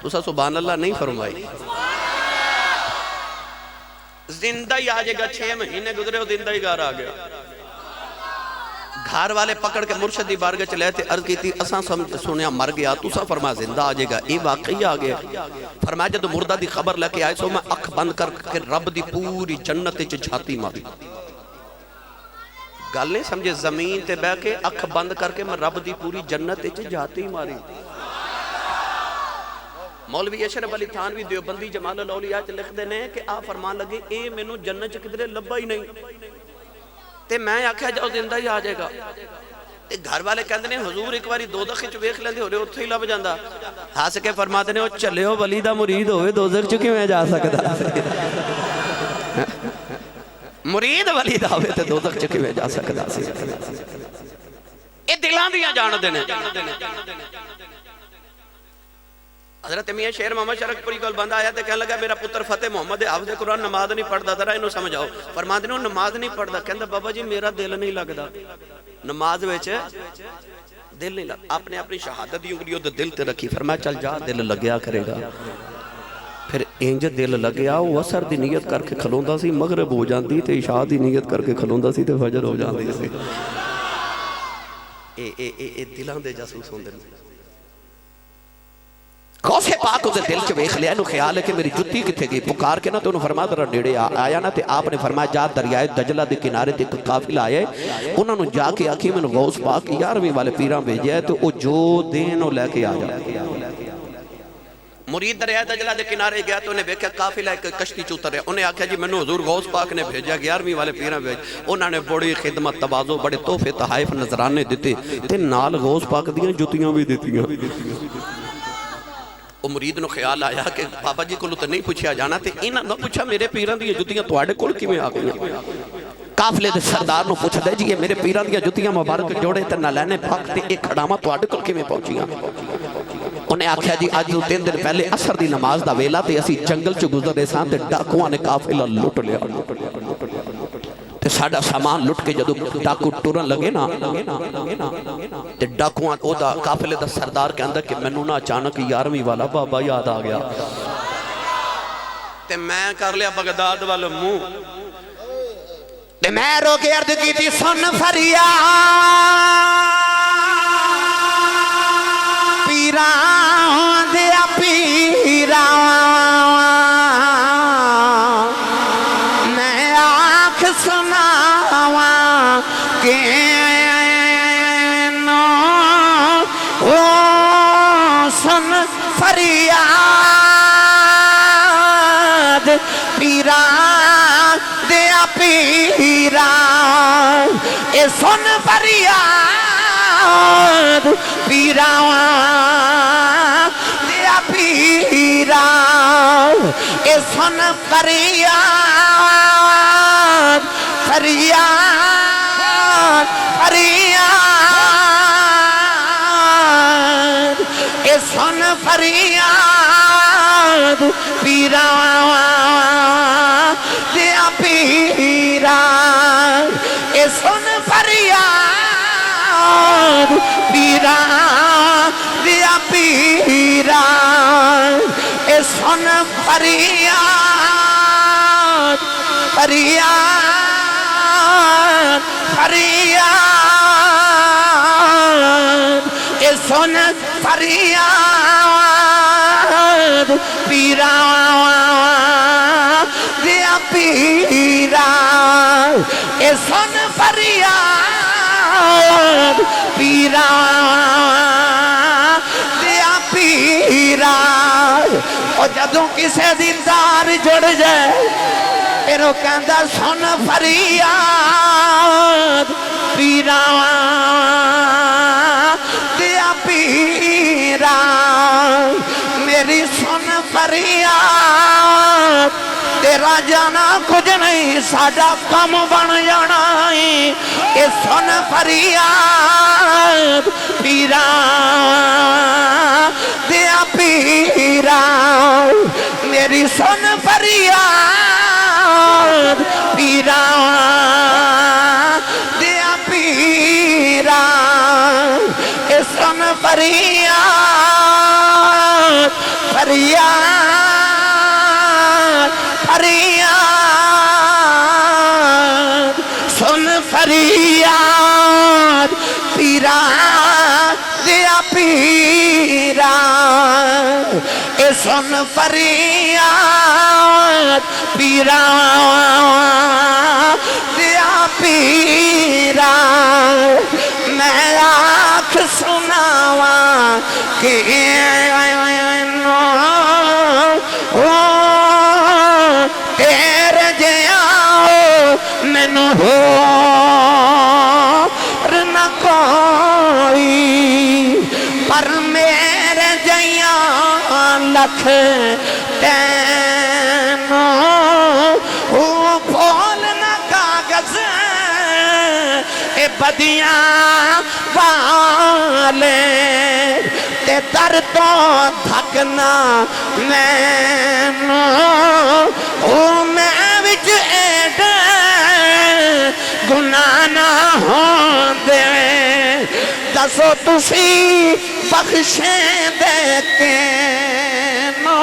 تو سا سبحان اللہ نہیں فرمائی زندہ ہی آ جائے گا 6 مہینے گزرے ہو زندہ ہی گھر آ گیا گھر والے پکڑ کے مرشد دی بارگاہ چلے تھے عرض کی تھی اساں سنیا مر گیا تو سا فرما زندہ آ جائے گا اے واقعی آ گیا فرمایا جب مردہ دی خبر لے کے آئے سو میں اکھ بند کر کے رب دی پوری جنت چ جھاتی ماری گل نہیں سمجھے زمین تے بہ کے اکھ بند کر کے میں رب دی پوری جنت چ جھاتی ماری مولوی اشرف علی تھانوی دیوبندی جمال الاولیاء چ لکھ دینے کہ آپ فرمان لگے اے مینوں جنت چ کدھرے لبا ہی نہیں تے میں آکھیا جاؤ زندہ ہی آ جائے گا تے گھر والے کہندے نے حضور ایک باری دوزخ وچ ویکھ لیندے ہو رہے اوتھے ہی لب جاندا ہس کے فرماتے نے او چلیو ولی دا مرید ہوئے دوزخ چ کیویں جا سکدا مرید ولی دا ہوئے تے دوزخ چ کیویں جا سکدا سی اے دلاں دیاں جان دے نے حضرت میاں شیر محمد شرک پوری گل بندہ آیا تے کہنے لگا میرا پتر فتح محمد حافظ قرآن نماز نہیں پڑھدا ذرا اینو سمجھاؤ فرماندے نے نماز نہیں پڑھدا کہندا بابا جی میرا دل نہیں لگدا نماز وچ دل نہیں لگدا آپ نے اپنی شہادت دی انگلیوں تے دل تے رکھی فرمایا چل جا دل لگیا کرے گا پھر انج دل لگیا وہ اثر دی نیت کر کے کھلوندا سی مغرب ہو جاندی تے عشاء دی نیت کر کے کھلوندا سی تے فجر ہو جاندی سی اے دلاں دے جاسوس ہوندے نے غوث پاک اسے دل چ ویکھ لیا انہوں خیال ہے کہ میری جتی کتھے گئی پکار کے نا تو انہوں فرمایا ذرا نیڑے آیا نا تے آپ نے فرمایا جا دریائے دجلہ دے کنارے تے ایک قافلہ آئے انہوں نے جا کے آکھی میں غوث پاک 11ویں والے پیران بھیجیا ہے تو وہ جو دین لے کے آ جا مرید دریائے دجلہ دے کنارے گیا تو انہیں بیکھا قافلہ ایک کشتی چوتر ہے انہیں آکھا جی منو حضور غوث پاک نے بھیجا 11ویں والے پیران بھیج انہوں نے بڑی خدمت تواضع بڑے تحفے تحائف نظرانے دیتے تے نال غوث پاک دیاں جتیاں بھی دیتیاں وہ مرید نو خیال آیا کہ بابا جی کو تو نہیں پوچھا جانا تے انہاں نہ پوچھا میرے پیران دی جتیاں تواڈے کول کیویں آ گئیاں قافلے دے سردار نو پوچھ دے جی یہ میرے پیران دی جتیاں مبارک جوڑے تے نہ لینے پاک تے ایک کھڑاواں تواڈے کول کیویں پہنچیاں انہیں آکھیا جی آج 3 دن پہلے عصر دی نماز دا ویلا تے اسی جنگل چ گزر رہے سان تے ڈاکواں نے قافلہ لٹ لیا تے ساڈا سامان لٹ کے جدو ڈاکو ٹرن لگے نا تے ڈاکواں او دا قافلے دا سردار کہندا کہ مینوں نا اچانک 11ویں والا بابا یاد آ گیا تے میں کر لیا بغداد والے منہ تے میں رو کے عرض کی تھی سن فریاد پیران دیا پیران میں آنکھ سناواں کہ سن فریاد پیران دیا پیران اے سن فریاد پیران دیا پیران اے سن فریاد فریاد فریاد اے سن فریاد پیران دیا پیران اے سن فریاد پیران دیا پیران اے سن فریاد فریاد فریاد اے سن فریاد پیران دیا پیران اے سن فریاد پیران دیا پیران اور جدوں کسے دیندار جڑ جائے پھر وہ کہندا سن فریاد پیران دیا پیران میری سن فریاد تیرا جانا کچھ نہیں ساڈا کم بن جانا اے سن فریاد پیران دیا پیران میری سن فریاد پیران دیا پیران اے سن فریاد فریاد فریاد سن فریاد پیران دیا پیران اے سن فریاد پیران دیا پیران میں آنکھ سناواں کہ تیرے جیاں مینوں ہور نہ کوئی پر میرے جیاں لکھ تینوں پھول نہ کاغذ اے بدیاں والے تے در تو دھکنا میں وچ ایڈے گناہ نہ ہوندے دسو تسی بخشیں دے کے نو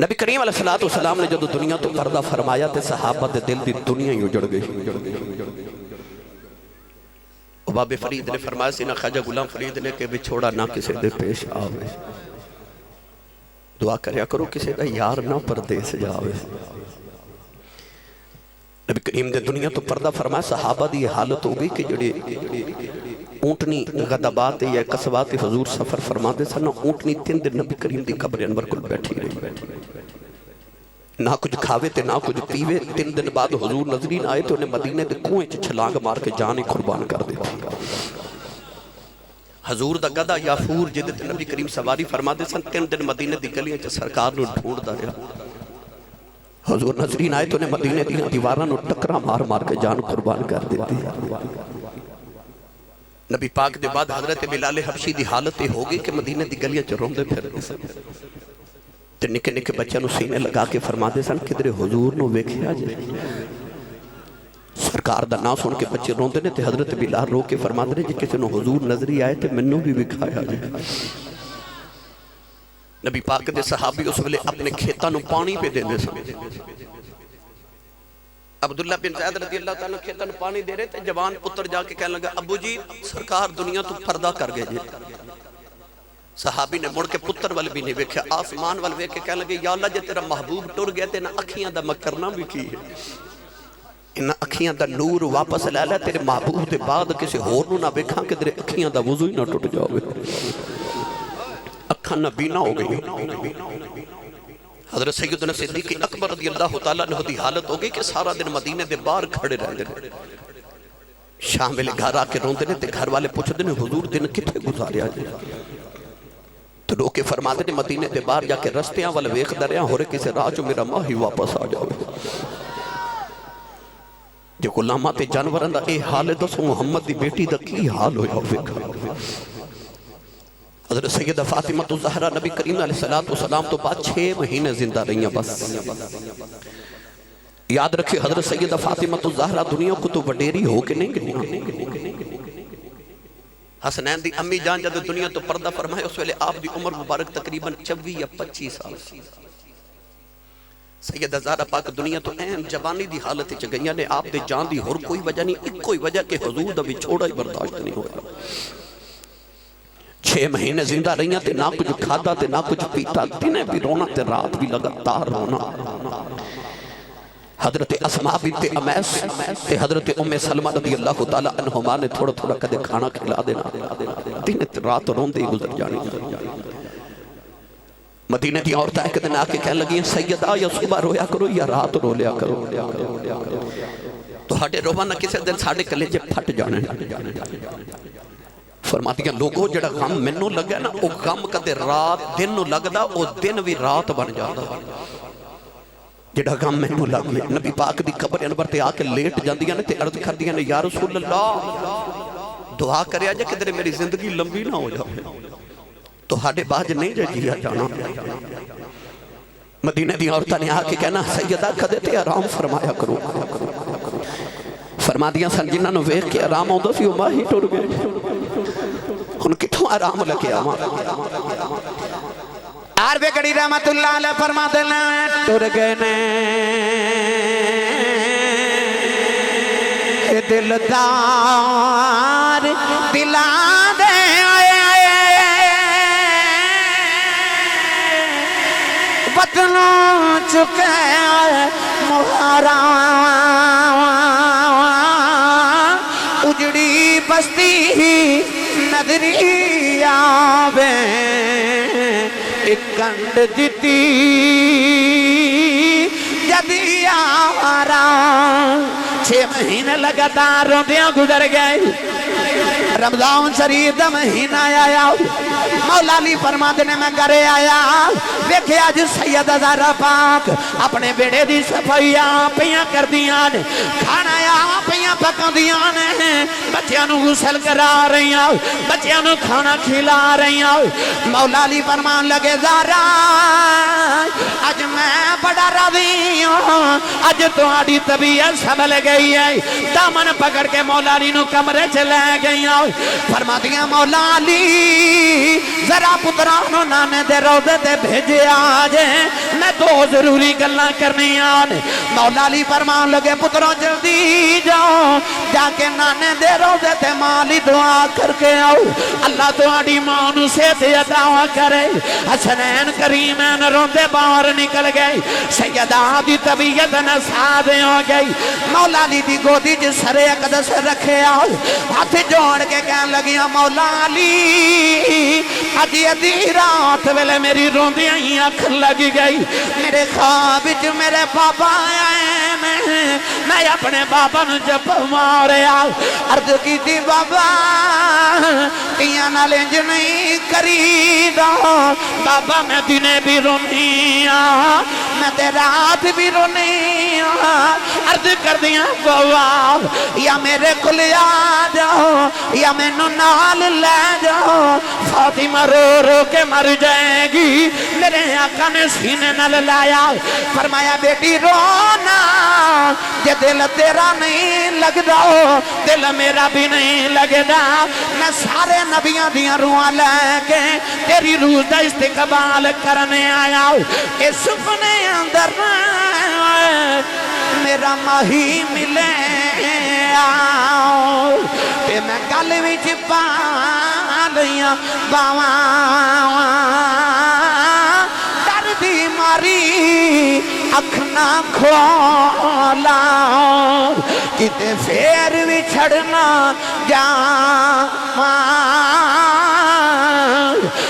نبی کریم علیہ السلام نے جدو دنیا تو پردہ فرمایا تے صحابہ دے دل دی دنیا ہی اجڑ گئی. باب فرید نے فرمایا سی نا خواجہ غلام فرید نے کہ بچھوڑا نہ کسے دے پیش آوے. دعا کریا کرو کسے دا یار نہ پردیس جاوے. نبی کریم دے دنیا تو پردہ فرمایا. صحابہ دی حالت ہو گئی کہ جڑے اونٹنی غدبات یا قصبات حضور سفر فرما دے سن. اونٹنی 3 دن نبی کریم دی قبر انور کو بیٹھی رہی, نہ کچھ کھاوے تے نہ کچھ پیوے. 3 دن بعد حضور نظرین آئے تو انہیں مدینہ دے کنویں چ چھلانگ مار کے جان ہی قربان کر دی. حضور دا گدا یافور جدے تے نبی کریم سواری فرما دے سن. 3 دن مدینہ دی گلیاں چ سرکار نو ڈھونڈدا رہیا. حضور نظرین آئے تو انہیں مدینہ دی دیواراں نو ٹکرا مار مار کے جان قربان کر دیتی. نبی پاک دے بعد حضرت بلال حبشی دی حالت ہو گئی کہ مدینہ دی گلیاں چ روندے پھردے سن. تے نکے نکے بچوں نو سینے لگا کے فرما دے سن کدھر حضور نو ویکھیا جے. سرکار دا نام سن کے بچے روندے نے تے حضرت بلال رو کے فرما دے جے کسی نو حضور نظری آئے تے منوں بھی وکھایا جے. نبی پاک دے صحابی اس ویلے اپنے کھیتاں نو پانی پہ دیندے سن. عبداللہ بن زید رضی اللہ تعالیٰ کھیتاں نو پانی دے رہے تے جوان پتر جا کے کہنے لگا ابو جی سرکار دنیا تو پردہ کر گئے جے. صحابی نے مڑ کے پتر والے بھی نہیں ویکھیا, آسمان والے ویکھ کے کہنے لگے یا اللہ جے تیرا محبوب ٹر گیا تے نہ اکھیاں دا مکرنا بھی کی ہے. انہا اکھیاں دا نور واپس لے لے تیرے محبوب دے بعد کسی ہور نو نہ ویکھاں کہ تیرے اکھیاں دا وضو ہی نہ ٹوٹ جاوے. اکھاں نہ بینا ہو گئی. حضرت سیدنا صدیق اکبر رضی اللہ تعالیٰ نے دی حالت ہو گئی کہ سارا دن مدینہ دے باہر کھڑے رہتے ہیں. شام ویلے گھر آ کے روندے نے تے گھر والے پوچھتے نے حضور دن کتنے گزاریا جی. تو رو کے فرماتے نے مدینہ دے باہر جا کے رستیاں والے ویکھ دریا ہو رہے کسی راہ جو میرا ماں ہی واپس آ جاوے. جو غلامات جانوراں دا اے حال ہے دسو محمد دی بیٹی دا کی حال ہویا ہوئے. حضرت سیدہ فاطمہ الزہرا نبی کریم علیہ السلام تو بعد 6 مہینے زندہ رہی ہیں بس. یاد رکھے حضرت سیدہ فاطمہ الزہرا دنیا کو تو وڈیری ہو کے نہیں گئی. حسنین دی امی جان جب دنیا تو پردہ فرمائے اس ویلے آپ دی عمر مبارک تقریباً 24 یا 25 سال. سیدہ زہرا پاک دنیا تو اہم جوانی دی حالت چ گئیاں نے. آپ دے جان دی ہور کوئی وجہ نہیں, ایک کوئی وجہ کہ حضور دا وچھوڑا ہی برداشت نہیں ہویا. 6 مہینے زندہ رہیاں تے نہ کچھ کھادا تے نہ کچھ پیتا, دن بھی رونا تے رات بھی لگاتار رونا. حضرت اسماء بنت امیس تے حضرت ام سلمہ رضی اللہ تعالیٰ عنہما نے تھوڑا تھوڑا کدے کھانا کھلا دینا, دن رات روندے ہی گزر جانی. مدینہ دی عورتیں ایک دن آ کے کہنے لگی سیدہ یا صبح رویا کرو یا رات رو لیا کرو. تو ہٹے روما نہ کسی دن ساڑھے کلیجے پھٹ جانے. فرماتی ہیں لوگوں جڑا غم منوں لگا نا وہ غم کدے رات دن نو لگدا وہ دن بھی رات بن جاتا. جڑا غم منوں لگ گیا نبی پاک دی قبر انور تے آ کے لیٹ جاندیاں نے تے عرض کردیاں نے یا رسول اللہ دعا کریا جے کہ میری زندگی لمبی نہ ہو جائے تو ہاڈے باج نہیں جے جیا جانا. مدینہ دی عورتاں نے آ کے کہنا سیدہ کدے تے آرام فرمایا کرو. فرما دیاں سن جنہاں نو ویکھ کے آرام آوندا سی او ماہی ٹر گئے. ہن کتھوں آرام لگے آواں. عارف گڑی رحمت اللہ علیہ فرما دینا ٹر گئے نے دلدار دلا دے بدلوں چکے مہارا اجڑی بستی نظری آوے ایک کنڈ جتی جدی آرا 6 مہینے لگاتار روندیاں گزر گئے. رمضان شریف دا مہینہ آیا مولا علی فرماتے نے میں گھرے آیا ویکھے اج سیدہ زہرا پاک اپنے بیڑے دی صفائیاں پیاں کر دیاں نے, کھانا آ پیاں پکا دیاں نے, بچیاں نو غسل کرا رہیاں, بچیاں نو کھانا کھلا رہیاں. مولا علی فرمان لگے زہرا اج میں بڑا راضی ہوں, اج تہاڈی طبیعت سنبھل گئی ہے. دامن پکڑ کے مولا علی نو کمرے چ لے گئیاں. فرماندیاں مولا علی ذرا پترانو نانے دے روضے تے بھیجے آجے میں دو ضروری گلاں کرنی آنے مولا علی فرمان لگے پتروں جلدی جاؤ جا کے نانے دے روضے تے مالی دعا کر کے آؤ اللہ تہاڈی ماں نو صحت عطا کرے حسنین کریمین روندے باہر نکل گئی سیدہ دی طبیعت نساد ہو گئی مولا علی دی گودی جس سر اقدس رکھے آؤ ہاتھ جوڑ کے کہنے لگیا مولا علی اجی ادھی رات ویلے میری روندی ہی اکھ لگ گئی میرے خواب وچ میرے بابا آئے میں اپنے بابا نو جب ماریا عرض کی تھی بابا تیاں نال انج نہیں کری دا بابا میں دنے بھی رونی میں تے رات بھی رونی عرض کر دیا بابا یا میرے کل آ جاؤ یا میں نو نال لے جاؤ فاطمہ رو رو کے مر جائے گی میرے آقا نے سینے نال لایا فرمایا بیٹی رونا یہ دل تیرا نہیں لگ دا دل میرا بھی نہیں لگے دا میں سارے نبیاں دیاں روحاں لے کے تیری روح دا استقبال کرنے آیا اے سپنے اندر میرا ماہی ملے آؤ تے میں گل وچ پا لیاں باواں دردی ماری اکھ نہ کھولا کتے پھر بھی چھڑنا جاواں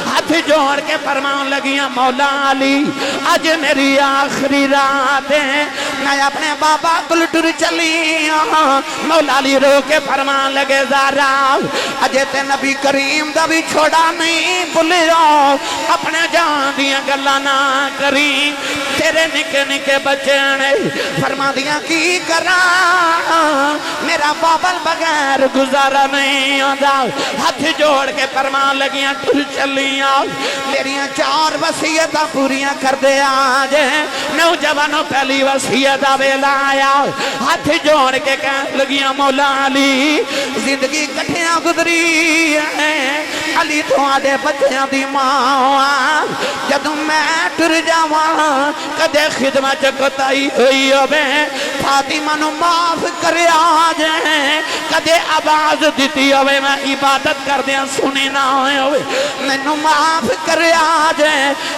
ہاتھ جوڑ کے فرمان لگیاں مولا علی آج میری آخری رات ہے میں اپنے بابا کل ٹر چلی مولا علی رو کے فرمان لگے زارا اجے تے نبی کریم دا بھی چھوڑا نہیں بھولیا اپنے جان دیاں گلاں نہ کری تیرے نکے نکے بچے نے فرما دیا کی کراں میرا بابل بغیر گزارا نہیں آندا ہاتھ جوڑ کے فرمان لگیاں ٹر چلیاں میریاں 4 وصیتاں پوریاں کر دے آج نوجوانوں پہلی وصیت ویلا آیا ہاتھ جوڑ کے کہنے لگیاں مولا علی زندگی کٹھیاں گزری ہے علی تو آدھے بچیاں دی ماں جدوں میں ٹر جاواں کدے خدمت کوتاہی ہوئی ہوے فاطمہ نو معاف کرے آج کدے آواز دیتی ہوے میں عبادت کردیاں سنی نہ ہوئے مینوں معاف کرے آج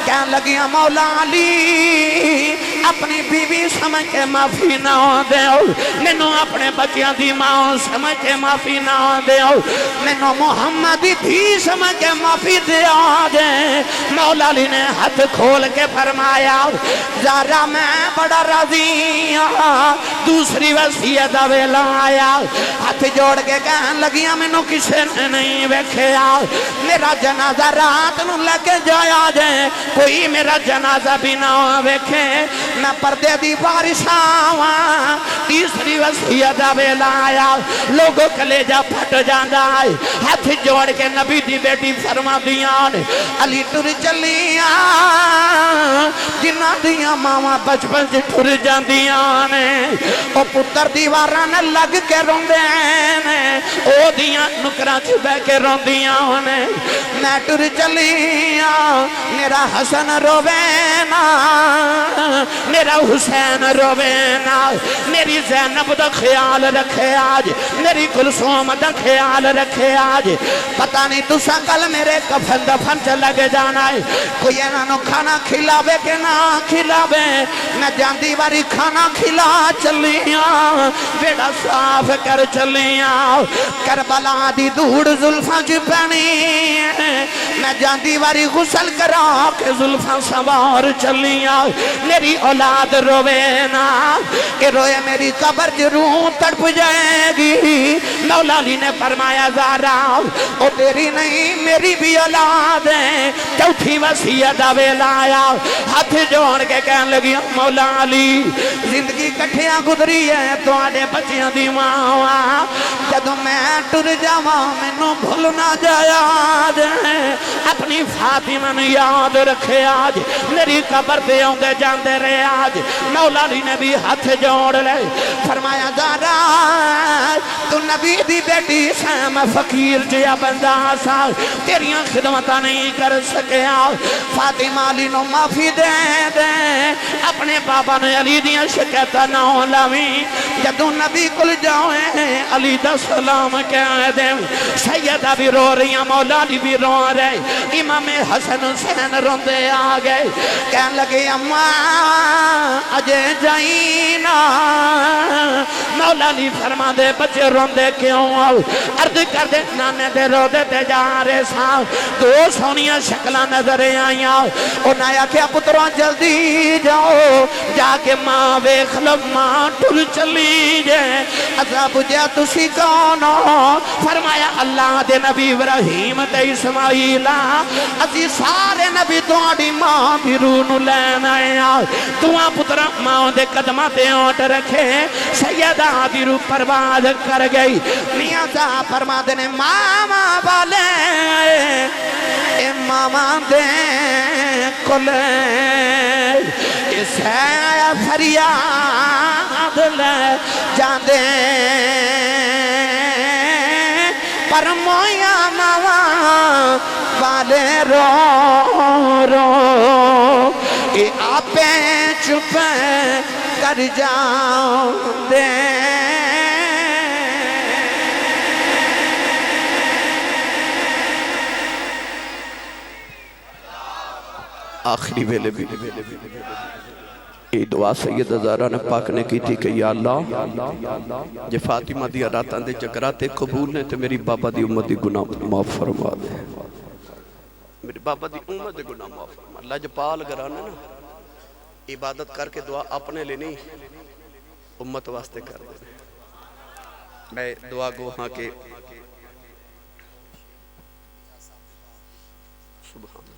کہنے لگیاں مولا علی اپنی بیوی سمجھ کے معافی نہ دے مینوں اپنے بچیاں دی ماں سمجھ کے معافی نہ دے مینوں محمد دی دھی سمجھ کے معافی دے آج مولا علی نے ہاتھ کھول کے فرمایا زارا میں بڑا راضی دوسری وصیت ویلا آیا ہاتھ جوڑ کے کہنے لگیاں مینوں کسے نے نہیں ویکھیا میرا جنازہ رات نو لے کے جایا جائے کوئی میرا جنازہ بھی نہ ویکھے میں پردے دی بارش آواں تیسری وصیت ویلا آیا لوگوں کلیجہ پھٹ جاندا ہے ہاتھ جوڑ کے نبی دی بیٹی فرما دیاں علی ٹر چلیاں جنہ دیاں ماواں بچپن سے ٹر جاندیاں نے او پتر دیواراں نہ لگ کے روندے نے او دیاں نکراں چ بہ کے روندیاں نے میں ٹر چلیاں میرا حسن روے نا میرا حسین روے نا میری زینب دا خیال رکھے آج میری کلثوم دا خیال رکھے آج پتہ نہیں تساں کل میرے کفن دفن چ لگ جانا ہے کوئی انہوں کھانا کھلاوے کہ نہ کھلاوے میں جاندی باری کھانا کھلا چلیاں بیڑا صاف کر چلیاں کربلا دی دھوڑ زلفاں چ پینی میں جاندی باری غسل کرا کے زلفاں سوار چلیاں میری اولاد روے نا کہ روئے میری قبر جروں تڑپ جائے گی مولا علی نے فرمایا زارا او تیری نہیں میری بھی اولاد ہے چوتھی وصیت ویلا آیا ہاتھ جوڑ کے کہنے لگی مولا علی زندگی کٹھیاں گزری ہے تو آدھے بچیاں دی ماں جدوں میں ٹر جاواں مینوں بھول نہ جایا اپنی فاطمہ نو یاد یاد رکھے آج میری قبر پہ آندے جاندے رہے آج مولا علی نے بھی ہاتھ جوڑ لے فرمایا زہرا تو نبی دی بیٹی سام فقیر جیا بندہ سا تیریاں خدمتاں نہیں کر سکیا فاطمہ علی نو معافی دے دے اپنے بابا نے علی دیاں شکایتاں نہ لاویں جدوں نبی کل جاویں علی دا سلام کہہ دے سیدہ بھی رو رہی ہیں مولا علی بھی رو رہے امام حسن حسین روندے آ گئے کہنے لگے اماں اجے جائینا مولا علی فرما دے بچے روندے کیوں آؤ عرض کر دے نانے دے رو دے تے جا رہے ساں دو سونیاں شکلہ نظر آئیاں انہاں یا کیا پتروں جلدی جاؤ جا کے ماں ویکھ لو ماں ٹر چلی جائے عذاب جا تسی کون ہو فرمایا اللہ دے نبی ابراہیم تے اسماعیل اسی سارے نبی تواڈی ماں دی روح نو لین آئے تواں پتر ماں دے قدماں تے اونٹ رکھے سیدہ دی روح پرواز کر گئی میاں صاحب فرما دے نے ماما والے اے ماما دے کلے اس ہے فریاد لے جاندے پر مویا ماما والے رو رو اے آپے چپے کر جاؤں دے آخری ویلے بھی یہ دعا سید زہرا نے پاک نے کی تھی کہ یا اللہ جے فاطمہ دی راتاں دے جگراتے قبول نے تے میری بابا دی امت دی گناہ معاف فرما دے میری بابا دی امت دی گناہ معاف فرما اللہ جپال گرانے نا عبادت کر کے دعا اپنے لے نہیں امت واسطے کر دے میں دعا گو ہاں کہ سبحان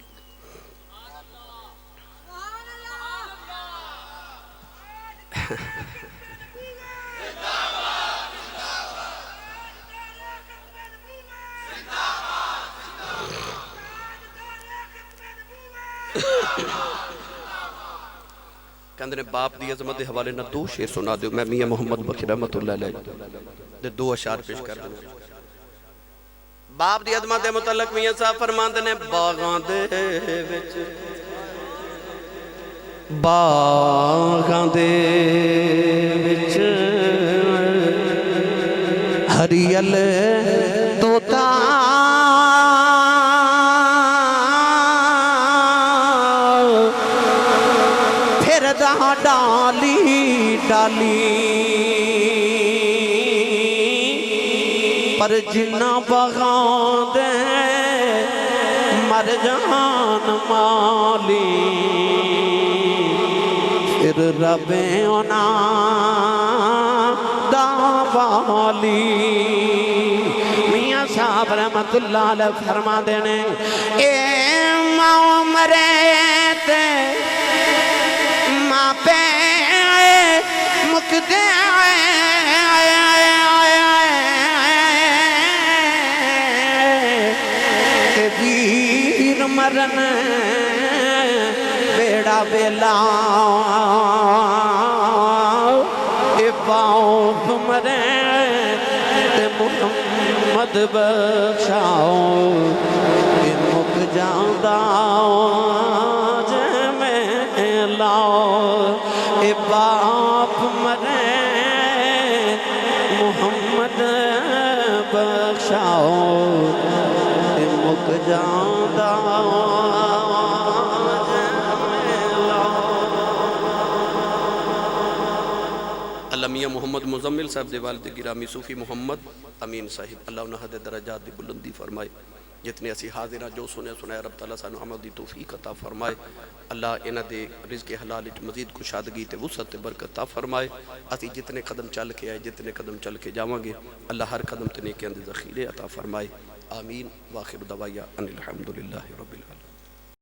کہندے باپ دی عظمت دے حوالے نہ دو شعر سنا دیو میں میاں محمد بخش رحمت اللہ علیہ دے دو اشعار پیش کر دوں باپ دی عظمت دے متعلق میاں صاحب فرماندے نے باغاں دے وچ باغاں دے وچ ہریل توتا پھر دا ڈالی ڈالی پر جنہ باغاں دے مر جان مالی پھر رب اونا دا والی میاں صاحب رحمت اللہ علیہ فرما دینے اے ماں مرے تے ماں پہ مک دے ویر مرن بیڑا بیلا اے باؤں مرے تے محمد بخشاؤ اے مک جاندہ جے میں لاؤ اے باپ مرے محمد بخشاؤ اے مک جاندہ میاں محمد مزمل صاحب دے والد گرامی صوفی محمد امین صاحب اللہ انہاں دے درجات دی بلندی فرمائے جتنے اسی حاضرہ جو سنے رب تعالیٰ سانو عمل دی توفیق عطا فرمائے اللہ انہاں دے رزق حلال مزید کشادگی تے وسعت تے برکت عطا فرمائے اسی جتنے قدم چل کے آئے جتنے قدم چل کے جاواں گے اللہ ہر قدم تے نیکیاں دے ذخیرے عطا فرمائے آمین واخر دعوایا ان الحمدللہ رب العالمین